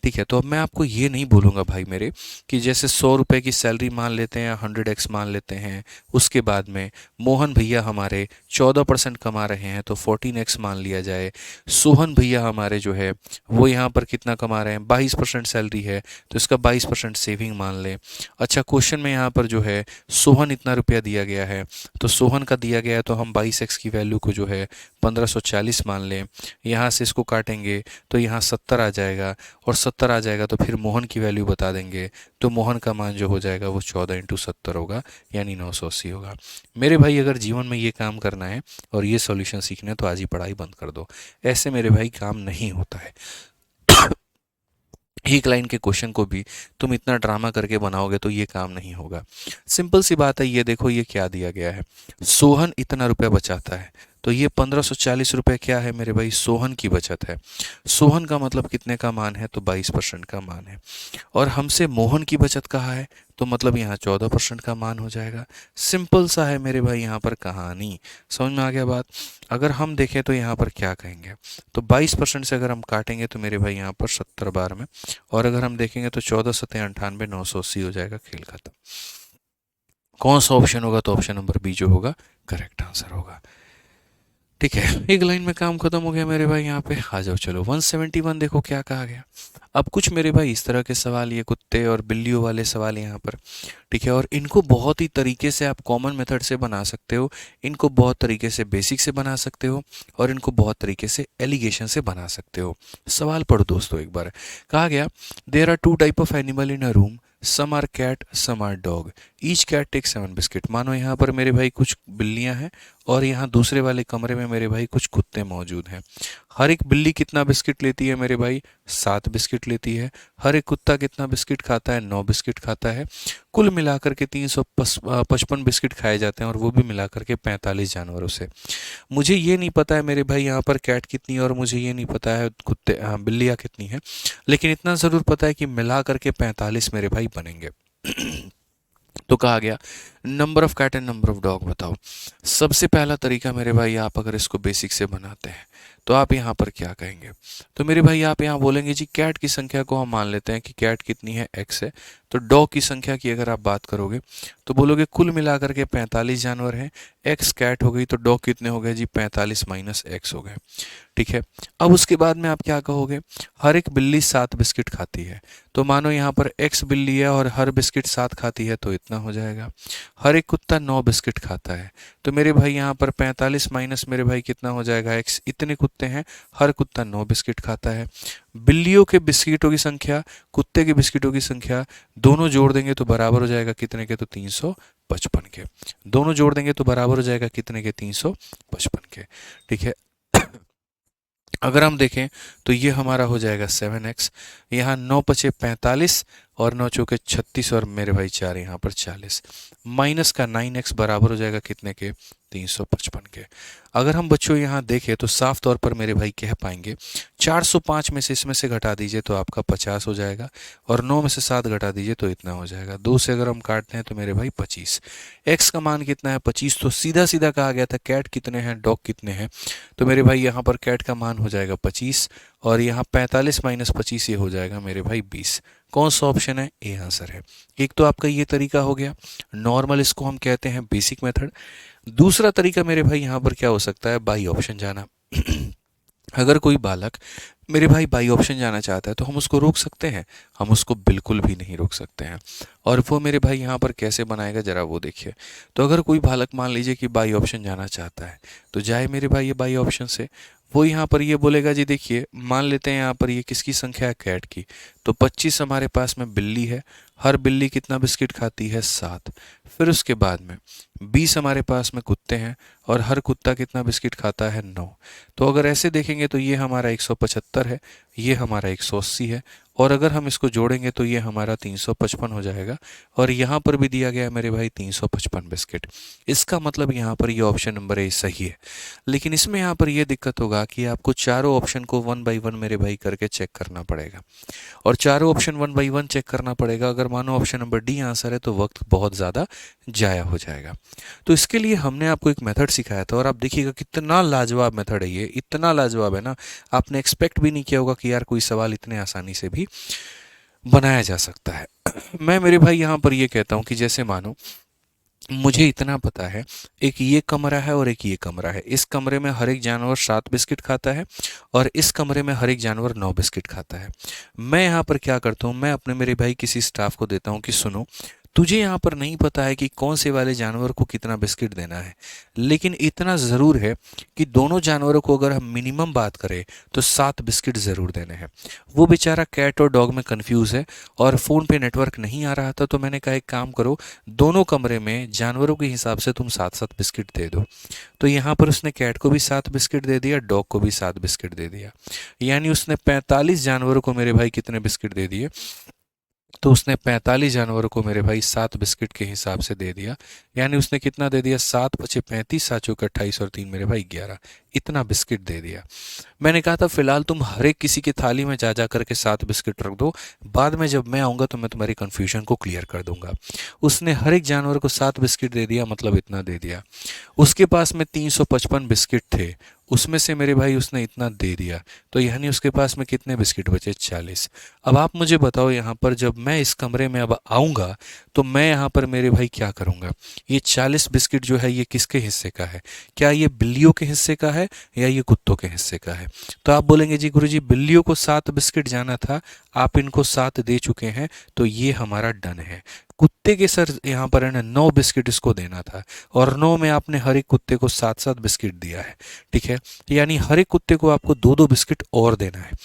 ठीक है, तो अब मैं आपको ये नहीं बोलूँगा भाई मेरे कि जैसे 100 रुपये की सैलरी मान लेते हैं, 100x मान लेते हैं, उसके बाद में मोहन भैया हमारे 14% कमा रहे हैं तो 14x मान लिया जाए। सोहन भैया हमारे जो है वो यहाँ पर कितना कमा रहे हैं, 22% सैलरी है तो इसका 22% सेविंग मान लें। अच्छा, क्वेश्चन में यहाँ पर जो है सोहन इतना रुपया दिया गया है, तो सोहन का दिया गया है तो हम 22x की वैल्यू को जो है 1540 मान लें। यहाँ से इसको काटेंगे तो यहाँ 70 आ जाएगा, और 70 आ जाएगा तो फिर मोहन की वैल्यू बता देंगे, तो मोहन का मान जो हो जाएगा वो 14 × 70 होगा, यानी 980 होगा। मेरे भाई अगर जीवन में ये काम करना है और ये सॉल्यूशन सीखना है तो आज ही पढ़ाई बंद कर दो। ऐसे मेरे भाई काम नहीं होता है। एक लाइन के क्वेश्चन को भी तुम इतना ड्रामा करके बनाओगे तो ये काम नहीं होगा। सिंपल सी बात है। ये देखो ये क्या दिया गया है, सोहन इतना रुपया बचाता है, तो ये 1540 रुपये क्या है मेरे भाई, सोहन की बचत है। सोहन का मतलब कितने का मान है, तो 22% का मान है। और हमसे मोहन की बचत कहा है तो मतलब यहाँ 14% का मान हो जाएगा। सिंपल सा है मेरे भाई यहाँ पर कहानी। समझ में आ गया बात। अगर हम देखें तो यहाँ पर क्या कहेंगे, तो 22% से अगर हम काटेंगे तो मेरे भाई यहाँ पर 70 बार में, और अगर हम देखेंगे तो 14 सत्ते 98, 980 हो जाएगा, खेल खत्म। कौन सा ऑप्शन होगा, तो ऑप्शन नंबर बी जो होगा करेक्ट आंसर होगा। ठीक है, एक लाइन में काम खत्म हो गया मेरे भाई। यहाँ पे आ जाओ, चलो 171 देखो क्या कहा गया। अब कुछ मेरे भाई इस तरह के सवाल, ये कुत्ते और बिल्लियों वाले सवाल यहाँ पर। ठीक है, और इनको बहुत ही तरीके से आप कॉमन मेथड से बना सकते हो, इनको बहुत तरीके से बेसिक से बना सकते हो, और इनको बहुत तरीके से एलिगेशन से बना सकते हो। सवाल पढ़ो दोस्तों एक बार। कहा गया there are 2 type of animal in a room, some are cat some are dog, each cat take 7 biscuit. मानो यहाँ पर मेरे भाई कुछ बिल्लियाँ हैं और यहाँ दूसरे वाले कमरे में मेरे भाई कुछ कुत्ते मौजूद हैं। हर एक बिल्ली कितना बिस्किट लेती है मेरे भाई? 7 बिस्किट लेती है। हर एक कुत्ता कितना बिस्किट खाता है? 9 बिस्किट खाता है। कुल मिलाकर के 355 बिस्किट खाए जाते हैं, और वो भी मिलाकर के 45 जानवरों से। मुझे ये नहीं पता है मेरे भाई यहाँ पर कैट कितनी है, और मुझे ये नहीं पता है बिल्लियाँ कितनी हैं, लेकिन इतना ज़रूर पता है कि मिला करके 45 मेरे भाई बनेंगे। तो कहा गया number of cat and number of dog बताओ। सबसे पहला तरीका मेरे भाई, आप अगर इसको बेसिक से बनाते हैं तो आप यहाँ पर क्या कहेंगे? तो मेरे भाई आप यहाँ बोलेंगे जी कैट की संख्या को हम मान लेते हैं कि कैट कितनी है? x है। तो डॉग की संख्या की अगर आप बात करोगे तो बोलोगे कुल मिलाकर के 45 जानवर हैं, x कैट हो गई, तो डॉग कितने हो गए जी? 45 माइनस x हो गए। ठीक है। अब उसके बाद में आप क्या कहोगे? हर एक बिल्ली 7 बिस्किट खाती है, तो मानो यहाँ पर x बिल्ली है और हर बिस्किट 7 खाती है, तो इतना हो जाएगा। हर एक कुत्ता 9 बिस्किट खाता है, तो मेरे भाई यहाँ पर 45 माइनस मेरे भाई कितना हो जाएगा? x। इतने कुत्ते हैं, हर कुत्ता 9 बिस्किट खाता है। बिल्लियों के बिस्किटों की संख्या, कुत्ते के बिस्किटों की संख्या दोनों जोड़ देंगे तो बराबर हो जाएगा कितने के? तो 355 के। दोनों जोड़ देंगे तो बराबर हो जाएगा कितने के? 355 के। ठीक है। अगर हम देखें तो ये हमारा हो जाएगा 7x। यहाँ 9 पचे 45 और 9 चौके 36 और मेरे भाई 4 यहाँ पर 40। माइनस का 9x बराबर हो जाएगा कितने के? 355 के। अगर हम बच्चों यहाँ देखें तो साफ तौर पर मेरे भाई कह पाएंगे 405 में से इसमें से घटा दीजिए तो आपका 50 हो जाएगा, और 9 में से 7 घटा दीजिए तो इतना हो जाएगा। 2 से अगर हम काटते हैं तो मेरे भाई 25। x का मान कितना है? 25। तो सीधा सीधा कहा गया था कैट कितने हैं, डॉग कितने हैं, तो मेरे भाई यहाँ पर कैट का मान हो जाएगा 25, और यहाँ 45 माइनस 25 ये हो जाएगा मेरे भाई 20। कौन सा ऑप्शन है? ए आंसर है। एक तो आपका ये तरीका हो गया नॉर्मल, इसको हम कहते हैं बेसिक मेथड। दूसरा तरीका मेरे भाई यहाँ पर क्या हो सकता है? बाई ऑप्शन जाना। अगर कोई बालक मेरे भाई बाई ऑप्शन जाना चाहता है तो हम उसको रोक सकते हैं? हम उसको बिल्कुल भी नहीं रोक सकते हैं। और वो मेरे भाई यहाँ पर कैसे बनाएगा जरा वो देखिए। तो अगर कोई बालक मान लीजिए कि बाई ऑप्शन जाना चाहता है तो जाए मेरे भाई ये बाई ऑप्शन से। वो यहाँ पर ये बोलेगा जी देखिए मान लेते हैं यहाँ पर ये किसकी संख्या है? कैट की। तो 25 हमारे पास में बिल्ली है, हर बिल्ली कितना बिस्किट खाती है? 7। फिर उसके बाद में 20 हमारे पास में कुत्ते हैं, और हर कुत्ता कितना बिस्किट खाता है? 9। तो अगर ऐसे देखेंगे तो ये हमारा 175 है, ये हमारा 180 है, और अगर हम इसको जोड़ेंगे तो ये हमारा 355 हो जाएगा। और यहाँ पर भी दिया गया है मेरे भाई 355 बिस्किट। इसका मतलब यहाँ पर ये ऑप्शन नंबर ए सही है। लेकिन इसमें यहाँ पर ये दिक्कत होगा कि आपको चारों ऑप्शन को 1 बाई 1 मेरे भाई करके चेक करना पड़ेगा, और चारों ऑप्शन 1 बाई 1 चेक करना पड़ेगा। अगर मानो ऑप्शन नंबर डी आंसर है तो वक्त बहुत ज़्यादा जाया हो जाएगा। तो इसके लिए हमने आपको एक मेथड सिखाया था, और आप देखिएगा कितना लाजवाब मेथड है ये, इतना लाजवाब है ना, आपने एक्सपेक्ट भी नहीं किया होगा कि यार कोई सवाल इतने आसानी से भी बनाया जा सकता है। मैं मेरे भाई यहाँ पर ये कहता हूँ कि जैसे मानो मुझे इतना पता है, एक ये कमरा है और एक ये कमरा है। इस कमरे में हर एक जानवर 7 बिस्किट खाता है, और इस कमरे में हर एक जानवर 9 बिस्किट खाता है। मैं यहाँ पर क्या करता हूँ, मैं अपने मेरे भाई किसी स्टाफ को देता हूँ कि सुनो, तुझे यहाँ पर नहीं पता है कि कौन से वाले जानवर को कितना बिस्किट देना है, लेकिन इतना ज़रूर है कि दोनों जानवरों को अगर हम मिनिमम बात करें तो 7 बिस्किट ज़रूर देने हैं। वो बेचारा कैट और डॉग में कंफ्यूज है, और फ़ोन पे नेटवर्क नहीं आ रहा था, तो मैंने कहा एक काम करो, दोनों कमरे में जानवरों के हिसाब से तुम 7-7 बिस्किट दे दो। तो यहाँ पर उसने कैट को भी 7 बिस्किट दे दिया, डॉग को भी 7 बिस्किट दे दिया, यानी उसने 45 जानवरों को मेरे भाई कितने बिस्किट दे दिए? तो उसने 45 जानवरों को मेरे भाई 7 बिस्किट के हिसाब से दे दिया। यानी उसने कितना दे दिया? 7 पचे 35, 7 चौके 28 और 3 मेरे भाई 11। इतना बिस्किट दे दिया। मैंने कहा था फिलहाल तुम हर एक किसी की थाली में जा जा करके 7 बिस्किट रख दो, बाद में जब मैं आऊँगा तो मैं तुम्हारी कन्फ्यूजन को क्लियर कर दूंगा। उसने हर एक जानवर को 7 बिस्किट दे दिया, मतलब इतना दे दिया। उसके पास में 355 बिस्किट थे, उसमें से मेरे भाई उसने इतना दे दिया, तो यानी उसके पास में कितने बिस्किट बचे? 40। अब आप मुझे बताओ यहाँ पर जब मैं इस कमरे में अब आऊँगा तो मैं यहाँ पर मेरे भाई क्या करूँगा? ये 40 बिस्किट जो है ये किसके हिस्से का है? क्या ये बिल्लियों के हिस्से का है या ये कुत्तों के हिस्से का है? तो आप बोलेंगे जी गुरुजी बिल्लियों को 7 बिस्किट जाना था, आप इनको 7 दे चुके हैं, तो ये हमारा डन है। कुत्ते के सर यहाँ पर है ना 9 बिस्किट इसको देना था, और 9 में आपने हर एक कुत्ते को 7-7 बिस्किट दिया है। ठीक है, यानी हर एक कुत्ते को आपको 2-2 बिस्किट और देना है।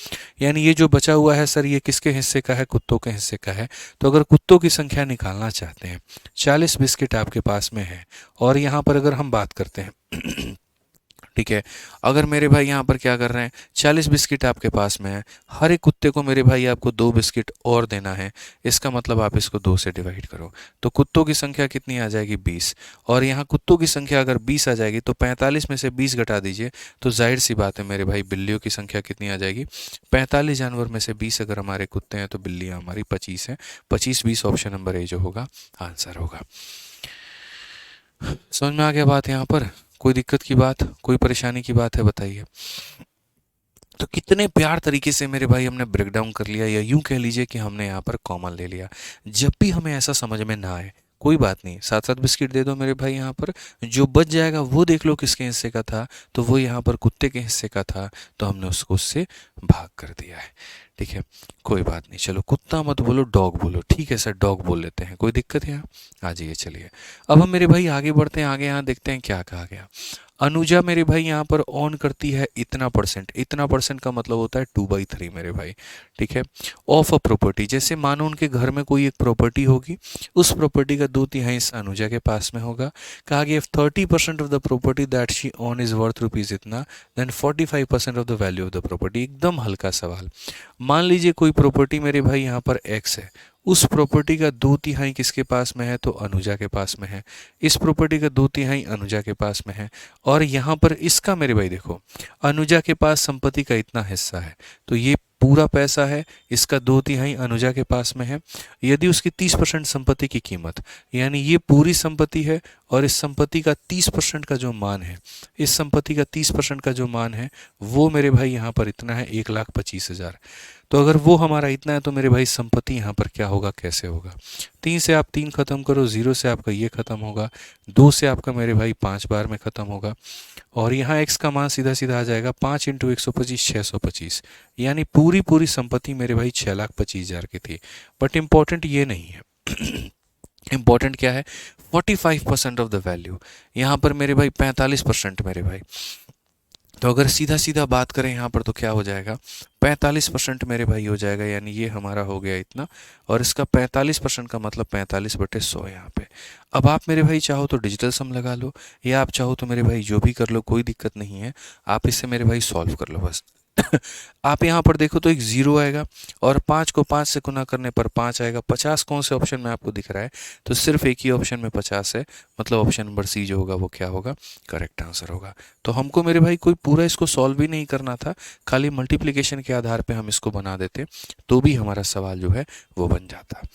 यानी ये जो बचा हुआ है सर, ये किसके हिस्से का है? कुत्तों के हिस्से का है। तो अगर कुत्तों की संख्या निकालना चाहते हैं, 40 बिस्किट आपके पास में है, और यहाँ पर अगर हम बात करते हैं ठीक है, अगर मेरे भाई यहाँ पर क्या कर रहे हैं, 40 बिस्किट आपके पास में है, हर एक कुत्ते को मेरे भाई आपको 2 बिस्किट और देना है। इसका मतलब आप इसको 2 से डिवाइड करो, तो कुत्तों की संख्या कितनी आ जाएगी? 20। और यहाँ कुत्तों की संख्या अगर 20 आ जाएगी तो 45 में से 20 घटा दीजिए, तो जाहिर सी बात है मेरे भाई बिल्लियों की संख्या कितनी आ जाएगी? 45 जानवर में से 20 अगर हमारे कुत्ते हैं तो बिल्लियाँ हमारी 25 हैं। 25-20 ऑप्शन नंबर ए जो होगा आंसर होगा। समझ में आ गया बात यहाँ पर? कोई दिक्कत की बात, कोई परेशानी की बात है बताइए। तो कितने प्यार तरीके से मेरे भाई हमने ब्रेक डाउन कर लिया, या यूं कह लीजिए कि हमने यहाँ पर कॉमन ले लिया। जब भी हमें ऐसा समझ में ना आए, कोई बात नहीं, 7-7 बिस्किट दे दो मेरे भाई, यहाँ पर जो बच जाएगा वो देख लो किसके हिस्से का था, तो वो यहाँ पर कुत्ते के हिस्से का था, तो हमने उसको उससे भाग कर दिया है। ठीक है, कोई बात नहीं, चलो कुत्ता मत बोलो, डॉग बोलो। ठीक है सर, डॉग बोल लेते हैं, कोई दिक्कत है यहाँ? आ जाइए, चलिए अब हम मेरे भाई आगे बढ़ते हैं। आगे यहाँ देखते हैं क्या कहा गया। अनुजा मेरे भाई यहाँ पर ऑन करती है इतना परसेंट। इतना परसेंट का मतलब होता है 2/3 मेरे भाई। ठीक है, ऑफ अ प्रॉपर्टी, जैसे मानो उनके घर में कोई एक प्रॉपर्टी होगी, उस प्रॉपर्टी का 2/3 हिस्सा अनुजा के पास में होगा। कहा गया 30% of the property that she own is worth rupees इतना, then 45% of the value of the property. एकदम हल्का सवाल। मान लीजिए कोई प्रॉपर्टी मेरे भाई यहाँ पर एक्स है, उस प्रॉपर्टी का 2/3 किसके पास में है? तो अनुजा के पास में है। इस प्रॉपर्टी का 2/3 अनुजा के पास में है, और यहाँ पर इसका मेरे भाई देखो, अनुजा के पास संपत्ति का इतना हिस्सा है, तो ये पूरा पैसा है, इसका 2/3 अनुजा के पास में है। यदि उसकी 30% संपत्ति की कीमत, यानी ये पूरी संपत्ति है, और इस संपत्ति का 30% का जो मान है, इस संपत्ति का 30% का जो मान है, वो मेरे भाई यहाँ पर इतना है, 1,25,000। तो अगर वो हमारा इतना है, तो मेरे भाई संपत्ति यहाँ पर क्या होगा, कैसे होगा? 3 से आप 3 खत्म करो, 0 से आपका ये खत्म होगा, 2 से आपका मेरे भाई 5 बार में खत्म होगा, और यहाँ x का मान सीधा सीधा आ जाएगा 5 × 125 625। यानी पूरी पूरी संपत्ति मेरे भाई 6,25,000 की थी। बट इम्पोर्टेंट ये नहीं है इम्पोर्टेंट क्या है? 45% ऑफ द वैल्यू। यहाँ पर मेरे भाई 45% मेरे भाई, तो अगर सीधा सीधा बात करें यहाँ पर तो क्या हो जाएगा? 45% मेरे भाई हो जाएगा, यानी ये हमारा हो गया इतना, और इसका 45% का मतलब 45/100 यहाँ पे। अब आप मेरे भाई चाहो तो डिजिटल सम लगा लो, या आप चाहो तो मेरे भाई जो भी कर लो, कोई दिक्कत नहीं है। आप इससे मेरे भाई सॉल्व कर लो बस। आप यहाँ पर देखो तो एक 0 आएगा, और 5 को 5 से गुना करने पर 5 आएगा। 50 कौन से ऑप्शन में आपको दिख रहा है? तो सिर्फ एक ही ऑप्शन में 50 है, मतलब ऑप्शन नंबर सी जो होगा वो क्या होगा? करेक्ट आंसर होगा। तो हमको मेरे भाई कोई पूरा इसको सॉल्व भी नहीं करना था, खाली मल्टीप्लिकेशन के आधार पे हम इसको बना देते, तो भी हमारा सवाल जो है वो बन जाता।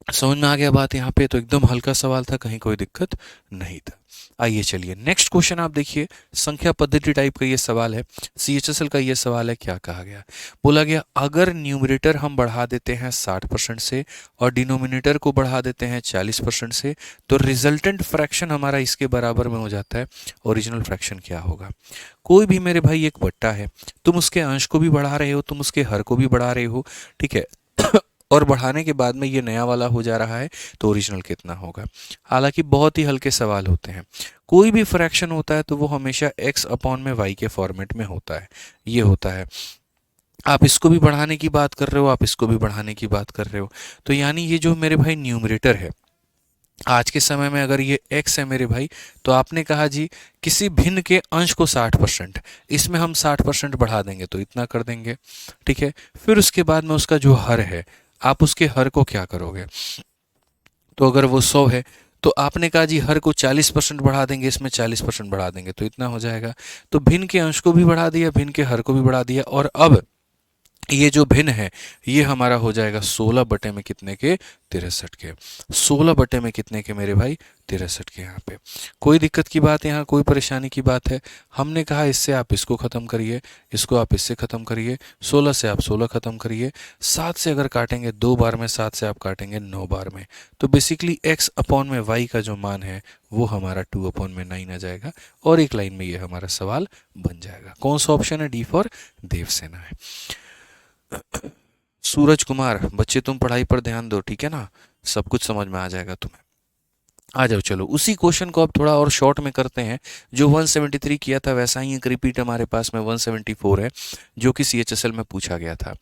समझ में आ गया बात यहाँ पे? तो एकदम हल्का सवाल था, कहीं कोई दिक्कत नहीं था। आइए चलिए नेक्स्ट क्वेश्चन आप देखिए, संख्या पद्धति टाइप का ये सवाल है, सीएचएसएल का ये सवाल है। क्या कहा गया? बोला गया अगर न्यूमरेटर हम बढ़ा देते हैं 60% से, और डिनोमिनेटर को बढ़ा देते हैं 40% से, तो रिजल्टेंट फ्रैक्शन हमारा इसके बराबर में हो जाता है। ओरिजिनल फ्रैक्शन क्या होगा? कोई भी मेरे भाई एक बट्टा है, तुम उसके अंश को भी बढ़ा रहे हो, तुम उसके हर को भी बढ़ा रहे हो, ठीक है, और बढ़ाने के बाद में ये नया वाला हो जा रहा है, तो ओरिजिनल कितना होगा? हालांकि बहुत ही हल्के सवाल होते हैं। कोई भी फ्रैक्शन होता है तो वो हमेशा x अपॉन में y के फॉर्मेट में होता है, ये होता है। आप इसको भी बढ़ाने की बात कर रहे हो, आप इसको भी बढ़ाने की बात कर रहे हो, तो यानी ये जो मेरे भाई न्यूमरेटर है, आज के समय में अगर ये x है मेरे भाई, तो आपने कहा जी किसी भिन्न के अंश को 60%, इसमें हम 60% बढ़ा देंगे तो इतना कर देंगे, ठीक है। फिर उसके बाद में उसका जो हर है, आप उसके हर को क्या करोगे? तो अगर वो 100 है, तो आपने कहा जी हर को 40% बढ़ा देंगे, इसमें 40% बढ़ा देंगे तो इतना हो जाएगा। तो भिन्न के अंश को भी बढ़ा दिया, भिन्न के हर को भी बढ़ा दिया, और अब ये जो भिन्न है ये हमारा हो जाएगा 16 बटे में कितने के? 63 के। 16 बटे में कितने के मेरे भाई? 63 के। यहाँ पे कोई दिक्कत की बात है, यहाँ कोई परेशानी की बात है? हमने कहा इससे आप इसको ख़त्म करिए, इसको आप इससे ख़त्म करिए, 16 से आप 16 ख़त्म करिए, 7 से अगर काटेंगे 2 बार में, 7 से आप काटेंगे 9 बार में, तो बेसिकली x अपॉन में y का जो मान है वो हमारा 2 अपॉन में 9 आ जाएगा, और एक लाइन में ये हमारा सवाल बन जाएगा। कौन सा ऑप्शन है? डी फॉर देवसेना है। सूरज कुमार, बच्चे तुम पढ़ाई पर ध्यान दो, ठीक है ना, सब कुछ समझ में आ जाएगा तुम्हें। आ जाओ, चलो उसी क्वेश्चन को अब थोड़ा और शॉर्ट में करते हैं। जो 173 किया था वैसा ही एक रिपीट हमारे पास में 174 है, जो कि CHSL में पूछा गया था।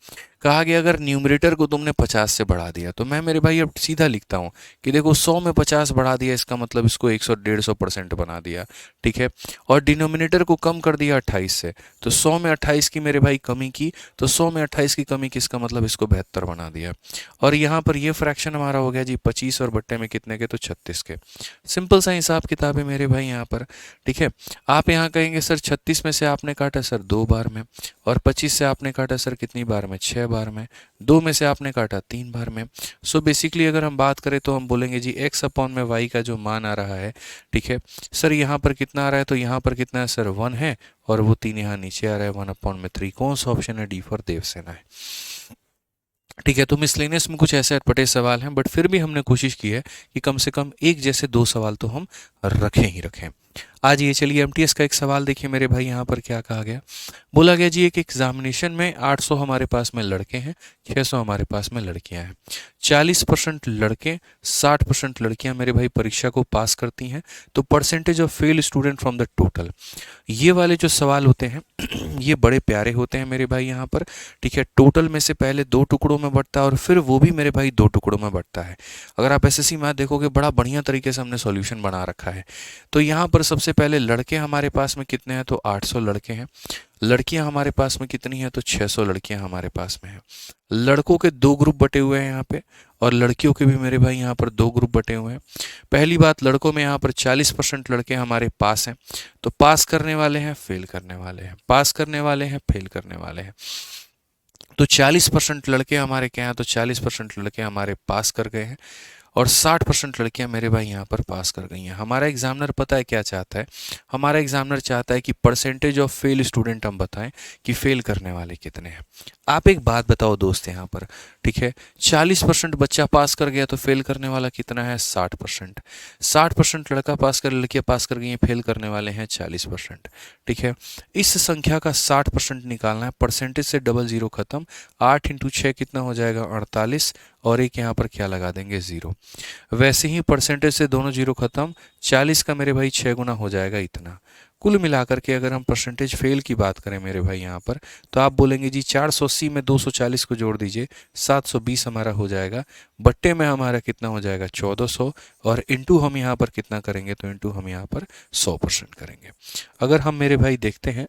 कहा गया अगर न्यूमरेटर को तुमने 50 से बढ़ा दिया, तो मैं मेरे भाई अब सीधा लिखता हूँ कि देखो 100 में 50 बढ़ा दिया, इसका मतलब इसको 100 150% बना दिया, ठीक है। और डिनोमिनेटर को कम कर दिया 28 से, तो 100 में 28 की मेरे भाई कमी की, तो 100 में 28 की कमी की, इसका मतलब इसको 72 बना दिया। और यहाँ पर ये फ्रैक्शन हमारा हो गया जी 25 और बट्टे में कितने के, तो 36 के। सिंपल सा हिसाब किताब है मेरे भाई यहाँ पर, ठीक है। आप यहाँ कहेंगे सर 36 में से आपने काटा सर 2 बार में, और 25 से आपने काटा सर कितनी बार में, 6 बार में, 2 में से आपने काटा 3 बार में। सो बेसिकली अगर हम बात करें तो हम बोलेंगे जी x अपॉन में y का जो मान आ रहा है, ठीक है सर, यहाँ पर कितना आ रहा है, तो यहाँ पर कितना है सर 1 है, और वो 3 यहाँ नीचे आ रहा है 1/3। कौन सा ऑप्शन है, डी फॉर देवसेना है, ठीक है। तो मिसलेनियस में कुछ ऐसे अटपटे सवाल हैं, बट फिर भी हमने कोशिश की है कि कम से कम एक जैसे 2 सवाल तो हम रखें ही रखें। आज ये चलिए MTS का एक सवाल देखिए मेरे भाई, यहाँ पर क्या कहा गया। बोला गया जी एक एग्जामिनेशन में 800 हमारे पास में लड़के हैं, 600 हमारे पास में लड़कियां हैं। 40% लड़के, 60% लड़कियां मेरे भाई परीक्षा को पास करती हैं, तो percentage of fail student from the total. ये वाले जो सवाल होते हैं ये बड़े प्यारे होते हैं मेरे भाई यहाँ पर, ठीक है। टोटल में से पहले 2 टुकड़ों में बढ़ता है, और फिर वो भी मेरे भाई 2 टुकड़ों में बढ़ता है। अगर आप SSC मैथ देखोगे, बड़ा बढ़िया तरीके से हमने सॉल्यूशन बना रखा है। तो यहाँ पर सबसे पहले लड़के हमारे पास में कितने हैं, तो 800 लड़के हैं। लड़कियां हमारे पास में कितनी हैं, तो 600 लड़कियां हमारे पास में हैं। लड़कों के 2 ग्रुप बटे हुए हैं यहाँ पे, और लड़कियों के भी मेरे भाई यहाँ पर 2 ग्रुप बटे हुए हैं। पहली बात, लड़कों में यहाँ पर 40% लड़के हमारे पास हैं, तो पास करने वाले हैं, फेल करने वाले हैं, पास करने वाले हैं, फेल करने वाले हैं। तो 40% लड़के हमारे क्या हैं, तो 40% लड़के हमारे पास कर गए हैं, और 60% लड़कियां मेरे भाई यहाँ पर पास कर गई हैं। हमारा एग्जामिनर पता है क्या चाहता है, हमारा एग्जामिनर चाहता है कि परसेंटेज ऑफ फेल स्टूडेंट हम बताएं कि फेल करने वाले कितने हैं। आप एक बात बताओ दोस्त यहाँ पर, ठीक है, 40% बच्चा पास कर गया, तो फेल करने वाला कितना है, 60%। 60% लड़का पास कर, लड़कियां पास कर गई हैं, फेल करने वाले हैं 40%, ठीक है। इस संख्या का 60% निकालना है, परसेंटेज से डबल जीरो खत्म, 8 इंटू 6 कितना हो जाएगा, 48, और एक यहाँ पर क्या लगा देंगे, 0। वैसे ही परसेंटेज से दोनों जीरो खत्म, 40 का मेरे भाई 6 गुना हो जाएगा इतना। कुल मिलाकर के अगर हम परसेंटेज फेल की बात करें मेरे भाई यहाँ पर, तो आप बोलेंगे जी 480 में 240 को जोड़ दीजिए, 720 हमारा हो जाएगा, बट्टे में हमारा कितना हो जाएगा, 1400, और इंटू हम यहाँ पर कितना करेंगे, तो इंटू हम यहाँ पर 100% करेंगे। अगर हम मेरे भाई देखते हैं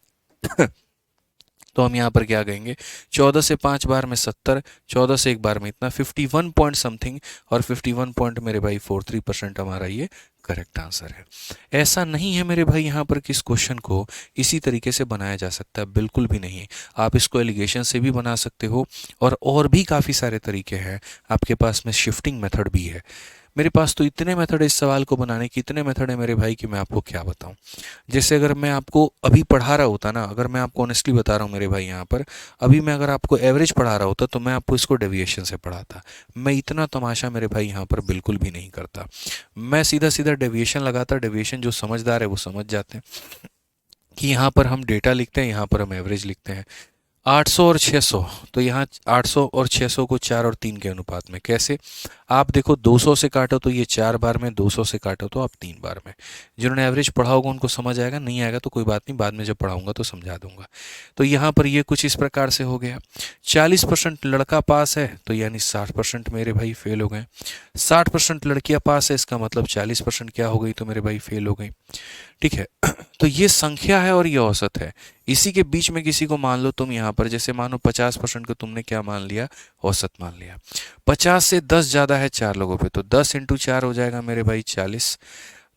तो हम यहाँ पर क्या कहेंगे, 14 से 5 बार में 70, 14 से 1 बार में इतना, 51 पॉइंट समथिंग, और 51 पॉइंट मेरे भाई 43% हमारा ये करेक्ट आंसर है। ऐसा नहीं है मेरे भाई यहाँ पर कि इस क्वेश्चन को इसी तरीके से बनाया जा सकता है, बिल्कुल भी नहीं। आप इसको एलिगेशन से भी बना सकते हो, और भी काफ़ी सारे तरीके हैं आपके पास में, शिफ्टिंग मेथड भी है। मेरे पास तो इतने मेथड है इस सवाल को बनाने की, इतने मेथड है मेरे भाई कि मैं आपको क्या बताऊं। जैसे अगर मैं आपको अभी पढ़ा रहा होता ना, अगर मैं आपको ऑनेस्टली बता रहा हूँ मेरे भाई यहाँ पर, अभी मैं अगर आपको एवरेज पढ़ा रहा होता तो मैं आपको इसको डेविएशन से पढ़ाता। मैं इतना तमाशा मेरे भाई यहाँ पर बिल्कुल भी नहीं करता, मैं सीधा सीधा डेविएशन लगाता। डेविएशन जो समझदार है वो समझ जाते हैं कि यहाँ पर हम डेटा लिखते हैं, यहाँ पर हम एवरेज लिखते हैं। 800 और 600, तो यहाँ 800 और 600 को 4 और 3 के अनुपात में कैसे, आप देखो 200 से काटो तो ये 4 बार में, 200 से काटो तो आप 3 बार में। जिन्होंने एवरेज पढ़ा होगा उनको समझ आएगा, नहीं आएगा तो कोई बात नहीं, बाद में जब पढ़ाऊंगा तो समझा दूंगा। तो यहाँ पर ये कुछ इस प्रकार से हो गया। 40% लड़का पास है, तो यानी 60% मेरे भाई फेल हो गए। 60% लड़कियाँ पास है, इसका मतलब 40% क्या हो गई, तो मेरे भाई फेल हो गई, ठीक है। तो ये संख्या है और ये औसत है, इसी के बीच में किसी को मान लो तुम यहाँ पर, जैसे मानो 50% को तुमने क्या मान लिया, औसत मान लिया। 50 से 10 ज़्यादा है 4 लोगों पे, तो 10 इंटू 4 हो जाएगा मेरे भाई 40।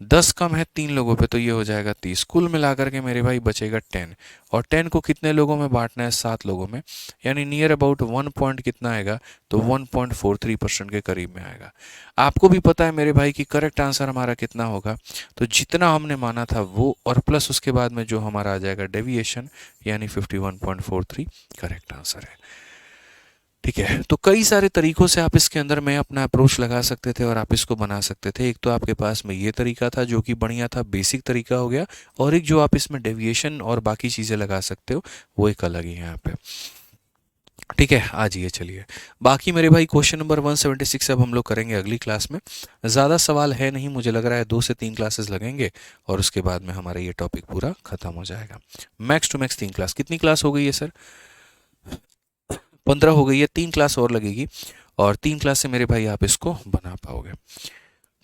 10 कम है 3 लोगों पे, तो ये हो जाएगा 30। कुल मिलाकर के मेरे भाई बचेगा 10, और 10 को कितने लोगों में बांटना है, 7 लोगों में, यानी नियर अबाउट 1 पॉइंट कितना आएगा, तो 1.43% के करीब में आएगा। आपको भी पता है मेरे भाई कि करेक्ट आंसर हमारा कितना होगा, तो जितना हमने माना था वो, और प्लस उसके बाद में जो हमारा आ जाएगा डेविएशन, यानी 51.43 करेक्ट आंसर है, ठीक है। तो कई सारे तरीकों से आप इसके अंदर में अपना अप्रोच लगा सकते थे और आप इसको बना सकते थे। एक तो आपके पास में ये तरीका था जो कि बढ़िया था, बेसिक तरीका हो गया, और एक जो आप इसमें डेविएशन और बाकी चीज़ें लगा सकते हो वो एक अलग ही है यहाँ पे। ठीक है, आ जाइए चलिए। बाकी मेरे भाई क्वेश्चन नंबर 176 अब हम लोग करेंगे अगली क्लास में। ज़्यादा सवाल है नहीं, मुझे लग रहा है 2 से 3 क्लासेस लगेंगे और उसके बाद में हमारा ये टॉपिक पूरा खत्म हो जाएगा। Max to max 3 class. कितनी क्लास हो गई है सर? 15 हो गई है, 3 क्लास और लगेगी और 3 क्लास से मेरे भाई आप इसको बना पाओगे।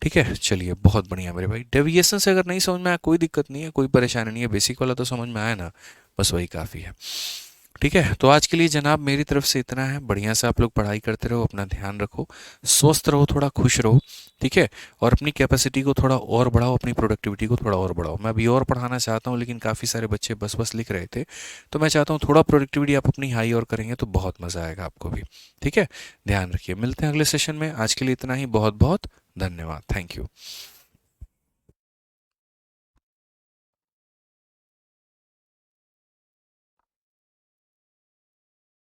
ठीक है, चलिए बहुत बढ़िया मेरे भाई। डेविएशन से अगर नहीं समझ में आया कोई दिक्कत नहीं है, कोई परेशानी नहीं है, बेसिक वाला तो समझ में आया ना, बस वही काफ़ी है। ठीक है, तो आज के लिए जनाब मेरी तरफ से इतना है। बढ़िया से आप लोग पढ़ाई करते रहो, अपना ध्यान रखो, स्वस्थ रहो, थोड़ा खुश रहो। ठीक है, और अपनी कैपेसिटी को थोड़ा और बढ़ाओ, अपनी प्रोडक्टिविटी को थोड़ा और बढ़ाओ। मैं अभी और पढ़ाना चाहता हूँ लेकिन काफ़ी सारे बच्चे बस बस लिख रहे थे, तो मैं चाहता हूँ थोड़ा प्रोडक्टिविटी आप अपनी हाई और करेंगे तो बहुत मज़ा आएगा आपको भी। ठीक है, ध्यान रखिए, मिलते हैं अगले सेशन में। आज के लिए इतना ही, बहुत बहुत धन्यवाद, थैंक यू।